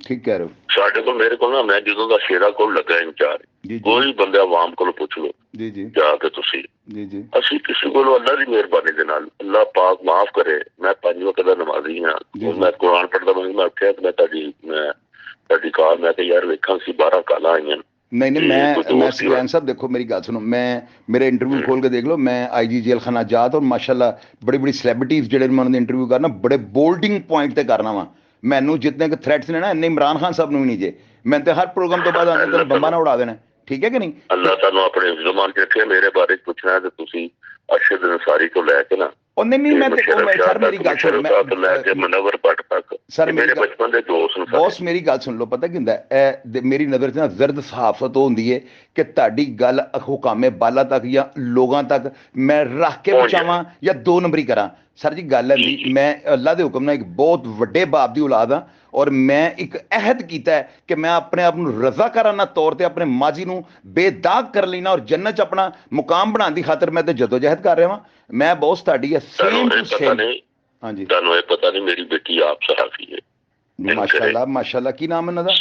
ਠੀਕ ਕਹਿ ਰਹੇ ਹੋ। ਸਾਡੇ ਕੋਲ, ਮੇਰੇ ਕੋਲ ਨਾ, ਮੈਂ ਜਦੋਂ ਦਾ ਸ਼ੇਰਾ ਕੋਲ ਲੱਗਾ ਇੰਚਾਰਜ, ਕੋਈ ਬੰਦੇ ਆਵਾਮ ਕੋਲ ਪੁੱਛ ਲਓ ਜੀ ਜੀ ਜਾ ਕੇ ਤੁਸੀਂ, ਜੀ ਜੀ ਅਸੀਂ ਕਿਸੇ ਕੋਲੋਂ ਅੱਲਾ ਦੀ ਮਿਹਰਬਾਨੀ ਦੇ ਨਾਲ, ਅੱਲਾ ਪਾਕ ਮਾਫ ਕਰੇ, ਮੈਂ 5 ਵਕਤ ਦਾ ਨਮਾਜ਼ੀ ਹਾਂ, ਮੈਂ ਕੁਰਾਨ ਪੜ੍ਹਦਾ, ਮੈਂ ਆਖਿਆ ਮੈਂ ਤੁਹਾਡੀ ਕਾਰ, ਮੈਂ ਕਿਹਾ ਯਾਰ ਵੇਖਾਂ ਸੀ 12 ਕਾਲਾਂ ਆਈਆਂ। ਨਹੀਂ ਮੈਂ ਸੁਲੈਨ ਸਾਹਿਬ ਦੇਖੋ ਮੇਰੀ ਗੱਲ ਸੁਣੋ, ਮੈਂ ਮੇਰੇ ਇੰਟਰਵਿਊ ਖੋਲ ਕੇ ਦੇਖ ਲਓ, ਮੈਂ ਆਈਜੀ ਜੇਲ ਖਾਨਾ ਆਜ਼ਾਦ ਔਰ ਮਾਸ਼ਾਅੱਲਾ ਬੜੀ ਸੈਲੀਬ੍ਰਿਟੀਜ਼ ਜਿਹੜੇ ਮੈਂ ਉਹਨਾਂ ਦੇ ਇੰਟਰਵਿਊ ਕਰਨਾ ਬੜੇ ਬੋਲਡਿੰਗ ਪੁਆਇੰਟ ਤੇ ਕਰਨਾ ਵਾ। ਮੈਨੂੰ ਜਿਤਨੇ ਕਿ ਥ੍ਰੈਟਸ ਨੇ ਨਾ ਇੰਨੇ ਇਮਰਾਨ ਖਾਨ ਸਾਹਿਬ ਨੂੰ ਵੀ ਨਹੀਂ ਜੇ, ਮੈਂ ਤੇ ਹਰ ਪ੍ਰੋਗਰਾਮ ਤੋਂ ਬਾਅਦ ਆਉਂਦੇ ਤੈਨੂੰ ਬੰਬਾਂ ਨਾ ਉਡਾ ਦੇਣਾ, ਠੀਕ ਹੈ ਕਿ ਨਹੀਂ। ਅੱਲਾਹ ਤੁਹਾਨੂੰ ਆਪਣੇ ਜ਼ਮਾਨ ਚ ਰੱਖਿਆ। ਮੇਰੇ ਬਾਰੇ ਪੁੱਛਣਾ ਤੇ ਤੁਸੀਂ ਅਰਸ਼ਦ ਅਨਸਾਰੀ ਤੋਂ ਲੈ ਕੇ ਨਾ, ਉਹ ਨਹੀਂ ਮੈਂ ਦੇਖੋ ਸਰ ਮੇਰੀ ਗੱਲ ਸੁਣ, ਲੈ ਕੇ ਮਨਵਰ ਭੱਟ ਤੱਕ ਸਰ ਮੇਰੇ ਬਚਪਨ ਦੇ ਦੋਸਤ ਨੇ। ਬੌਸ ਮੇਰੀ ਗੱਲ ਸੁਣ ਲਓ, ਪਤਾ ਕੀ ਹੁੰਦਾ ਇਹ ਮੇਰੀ ਨਜ਼ਰ 'ਚ ਨਾ ਜ਼ਰਦ ਸਹਾਫਤ ਉਹ ਹੁੰਦੀ ਹੈ ਕਿ ਤੁਹਾਡੀ ਗੱਲ ਹੁਕਾਮੇ ਬਾਲਾ ਤੱਕ ਜਾਂ ਲੋਕਾਂ ਤੱਕ ਮੈਂ ਰੱਖ ਕੇ ਪਹੁੰਚਾਵਾਂ ਜਾਂ 2 ਨੰਬਰੀ ਕਰਾਂ। ਸਰ ਜੀ ਗੱਲ ਹੈ ਵੀ ਮੈਂ ਅੱਲਾ ਦੇ ਹੁਕਮ ਨਾਲ ਇੱਕ ਬਹੁਤ ਵੱਡੇ ਬਾਪ ਦੀ ਔਲਾਦ ਹਾਂ ਔਰ ਮੈਂ ਇੱਕ ਅਹਿਦ ਕੀਤਾ ਹੈ ਕਿ ਮੈਂ ਆਪਣੇ ਆਪ ਨੂੰ ਰਜ਼ਾਕਾਰਾਨਾ ਤੌਰ ਤੇ ਆਪਣੇ ਮਾਜੀ ਨੂੰ ਬੇਦਾਗ ਕਰ ਲੈਣਾ ਔਰ ਜੰਨਤ 'ਚ ਆਪਣਾ ਮੁਕਾਮ ਬਣਾਉਣ ਦੀ ਖਾਤਰ ਮੈਂ ਤੇ ਜਦੋਜਹਿਦ ਕਰ ਰਿਹਾ ਹਾਂ। ਮੈਂ ਬਹੁਤ ਤੁਹਾਡੀ ਸੇਮ ਟੂ ਸੇਮ। ਹਾਂਜੀ ਤੁਹਾਨੂੰ ਇਹ ਪਤਾ ਨਹੀਂ ਮੇਰੀ ਬੇਟੀ ਆਪ ਸਹਾਫੀ ਹੈ ਮਾਸ਼ਾਅੱਲਾ ਮਾਸ਼ਾਅੱਲਾ। ਕੀ ਨਾਮ ਹੈ ਉਹਨਾਂ ਦਾ?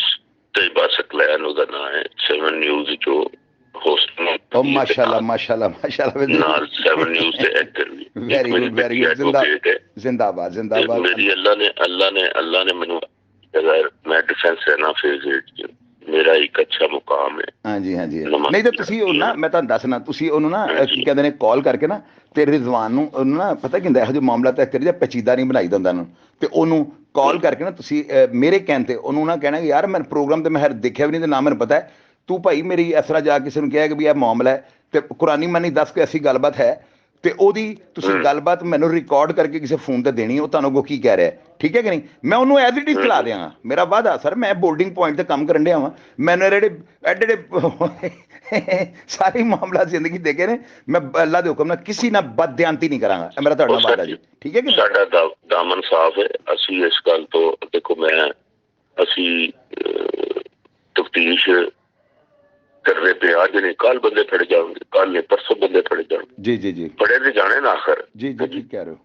ਤੈਯਬਾ ਸਕਲੈਨ ਉਹਦਾ ਨਾਮ ਹੈ। 7 ਨਿਊਜ਼ ਜੋ ਹੋਸਟ ਉਹ ਮਾਸ਼ਾਅੱਲਾ ਮਾਸ਼ਾਅੱਲਾ ਮਾਸ਼ਾਅੱਲਾ ਨਾਲ 7 ਨਿਊਜ਼ ਤੇ ਐਕਟਰ ਵੀ। ਵੈਰੀ ਗੁੱਡ ਜ਼ਿੰਦਾਬਾਦ ਜ਼ਿੰਦਾਬਾਦ। ਮੇਰੀ ਅੱਲਾ ਨੇ ਮੈਨੂੰ ਮੈਂ ਡਿਫੈਂਸ ਰਹਿਣਾ ਫੇਜ਼ ਮੇਰਾ ਇੱਕ ਅੱਛਾ ਮੁਕਾਮ ਹੈ। ਹਾਂਜੀ ਹਾਂਜੀ ਨਹੀਂ ਤਾਂ ਤੁਸੀਂ ਉਹ ਨਾ ਮੈਂ ਤੁਹਾਨੂੰ ਦੱਸਣਾ, ਤੁਸੀਂ ਉਹਨੂੰ ਨਾ ਕੀ ਕਹਿੰਦੇ ਨੇ ਕਾਲ ਕਰਕੇ ਨਾ ਤੇ ਰਿਜ਼ਵਾਨ ਨੂੰ ਉਹਨੂੰ ਨਾ ਪਤਾ ਕੀ ਹੁੰਦਾ ਇਹੋ ਜਿਹਾ ਮਾਮਲਾ ਤਾਂ ਕਰੀਦਾ ਪੇਚੀਦਾ ਨਹੀਂ ਬਣਾਈ ਦਿੰਦਾ ਉਹਨੂੰ, ਤੇ ਉਹਨੂੰ ਕਾਲ ਕਰਕੇ ਨਾ ਤੁਸੀਂ ਮੇਰੇ ਕਹਿਣ ਤੇ ਉਹਨੂੰ ਨਾ ਕਹਿਣਾ ਯਾਰ ਮੈਂ ਪ੍ਰੋਗਰਾਮ ਤੇ ਮੈਂ ਦੇਖਿਆ ਵੀ ਨਹੀਂ ਤੇ ਨਾ ਮੈਨੂੰ ਪਤਾ ਹੈ, ਤੂੰ ਭਾਈ ਮੇਰੀ ਇਸ ਤਰ੍ਹਾਂ ਜਾ ਕਿਸੇ ਨੂੰ ਕਿਹਾ ਕਿ ਵੀ ਇਹ ਮਾਮਲਾ ਹੈ ਤੇ ਕੁਰਾਨੀ ਮਾਨੀ ਦੱਸ ਕੇ ਐਸੀ ਗੱਲਬਾਤ ਹੈ ਤੇ ਉਹਦੀ ਤੁਸੀਂ ਗੱਲਬਾਤ ਮੈਨੂੰ ਰਿਕਾਰਡ ਕਰਕੇ ਕਿਸੇ ਫੋਨ ਤੇ ਦੇਣੀ, ਉਹ ਤੁਹਾਨੂੰ ਅੱਗੋਂ ਕੀ ਕਹਿ ਰਿਹਾ, ਠੀਕ ਹੈ ਕਿ ਨਹੀਂ। ਮੈਂ ਉਹਨੂੰ ਐਜ਼ ਇਟ ਇਜ਼ ਖਿਲਾ ਦਿਆਂਗਾ, ਮੇਰਾ ਵਾਅਦਾ ਸਰ, ਮੈਂ ਬੋਲਡਿੰਗ ਪੁਆਇੰਟ ਤੇ ਕੰਮ ਕਰਨ ਡਿਆ ਵਾਂ। ਮੈਨੂੰ ਐਡੇ ਸਾਰੇ ਮਾਮਲਾ ਜ਼ਿੰਦਗੀ ਦੇਖੇ ਨੇ, ਮੈਂ ਅੱਲਾ ਦੇ ਹੁਕਮ ਨਾਲ ਕਿਸੇ ਨਾਲ ਬਦਦਿਆਨਤੀ ਨਹੀਂ ਕਰਾਂਗਾ, ਮੇਰਾ ਤੁਹਾਡਾ ਵਾਅਦਾ ਜੀ, ਠੀਕ ਹੈ ਕਿ ਸਾਡਾ ਦਾਮਨ ਸਾਫ਼ ਹੈ। ਅਸੀਂ ਇਸ ਗੱਲ ਤੋਂ ਦੇਖੋ ਅਸੀਂ ਤਫਤੀਸ਼ ਕਰ ਰਹੇ ਪਏ, ਅੱਜ ਨਹੀਂ ਕੱਲ ਬੰਦੇ ਫੜੇ ਜਾਣਗੇ, ਕੱਲ ਨਹੀਂ ਪਰਸੋਂ ਬੰਦੇ ਫੜੇ ਜਾਣਗੇ। ਜੀ ਜੀ ਜੀ ਫੜੇ ਤੇ ਜਾਣੇ ਨਾ ਆਖਰ। ਜੀ ਜੀ ਠੀਕ ਕਹਿ ਰਹੇ ਹੋ,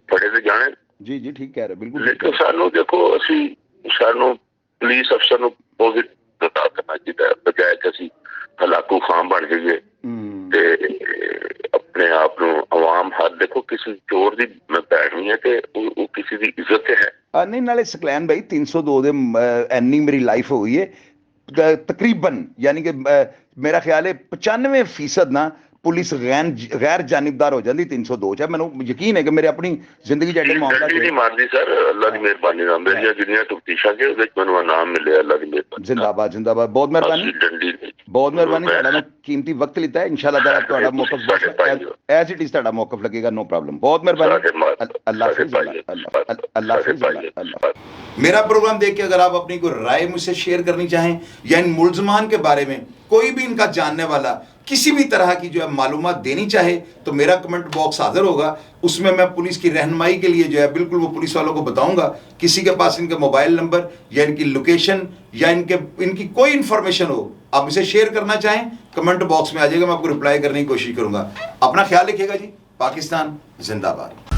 ਫੜੇ ਤੇ ਜਾਣੇ। ਜੀ ਜੀ ਠੀਕ ਕਹਿ ਰਹੇ ਬਿਲਕੁਲ। ਲੇਕਿਨ ਸਾਨੂੰ ਦੇਖੋ ਸਾਨੂੰ ਪੁਲਿਸ ਅਫਸਰ ਨੂੰ ਪੋਜ਼ਿਟ ਬਤਾ ਕਰਨਾ ਚਾਹੀਦਾ, ਬਜਾਏ ਕਿ ਅਸੀਂ ਹਲਾਕੂ ਖਾਮ ਬਣ ਜਾਈਏ ਤੇ ਆਪਣੇ ਆਪ ਨੂੰ ਆਵਾਮ ਹੱਥ। ਦੇਖੋ ਕਿਸੇ ਚੋਰ ਦੀ ਭੈਣ ਨਹੀਂ ਹੈ ਤੇ ਉਹ ਕਿਸੇ ਦੀ ਇੱਜ਼ਤ ਤੇ ਹੈ ਨਹੀਂ। ਨਾਲੇ ਸਕਲੈਨ ਭਾਈ 302 ਦੇ ਇੰਨੀ ਮੇਰੀ ਲਾਈਫ ਹੋ ਗਈ ਹੈ ਤਕਰੀਬਨ, ਯਾਨੀ ਕਿ ਮੇਰਾ ਖਿਆਲ ਹੈ 95% ਨਾ ਪੁਲਿਸ ਗੈਰ ਜਾਨਿਬਦਾਰ ਹੋ ਜਾਂਦੀ 302 ਚ। ਮੈਨੂੰ ਯਕੀਨ ਹੈ ਕਿ ਮੇਰੇ ਆਪਣੀ ਜ਼ਿੰਦਗੀ ਜਿਹੜੇ ਮਾਮਲਾ ਨਹੀਂ ਮਾਰਦੀ ਸਰ, ਅੱਲਾ ਦੀ ਮਿਹਰਬਾਨੀ ਨਾਲ ਮੇਰੀਆਂ ਜਿੰਨੀਆਂ ਤਫਤੀਸ਼ਾਂ ਕੇ ਉਹਦੇ ਮੈਨੂੰ ਨਾਮ ਮਿਲਿਆ, ਅੱਲਾ ਦੀ ਮਿਹਰਬਾਨੀ। ਜ਼ਿੰਦਾਬਾਦ ਜ਼ਿੰਦਾਬਾਦ, ਬਹੁਤ ਮਿਹਰਬਾਨੀ ਬਹੁਤ ਮਿਹਰਬਾਨੀ। ਤੁਹਾਡਾ ਮੈਂ ਕੀਮਤੀ ਵਕਤ ਲਿੱਤਾ ਹੈ, ਇਨਸ਼ਾਅੱਲਾ ਤਾਲਾ ਤੁਹਾਡਾ ਮੌਕਫ ਐਜ਼ ਇਟ ਇਜ਼ ਤੁਹਾਡਾ ਮੌਕਫ ਲੱਗੇਗਾ, नो प्रॉब्लम। बहुत मेहरबानी, अल्लाह हाफ़िज़। मेरा प्रोग्राम देख के अगर आप अपनी कोई राय मुझसे शेयर करनी चाहें या इन मुलजमान के बारे में कोई भी इनका जानने वाला किसी भी तरह की जो है मालूमात देनी चाहे तो मेरा कमेंट बॉक्स हाजिर होगा, उसमें मैं पुलिस की रहनुमाई के लिए जो है बिल्कुल वो पुलिस वालों को बताऊंगा। किसी के पास इनके मोबाइल नंबर या इनकी लोकेशन या इनकी कोई इन्फॉर्मेशन हो, आप इसे शेयर करना चाहें कमेंट बॉक्स में आ जाएगा, मैं आपको रिप्लाई करने की कोशिश करूंगा। अपना ख्याल रखिएगा जी, पाकिस्तान जिंदाबाद।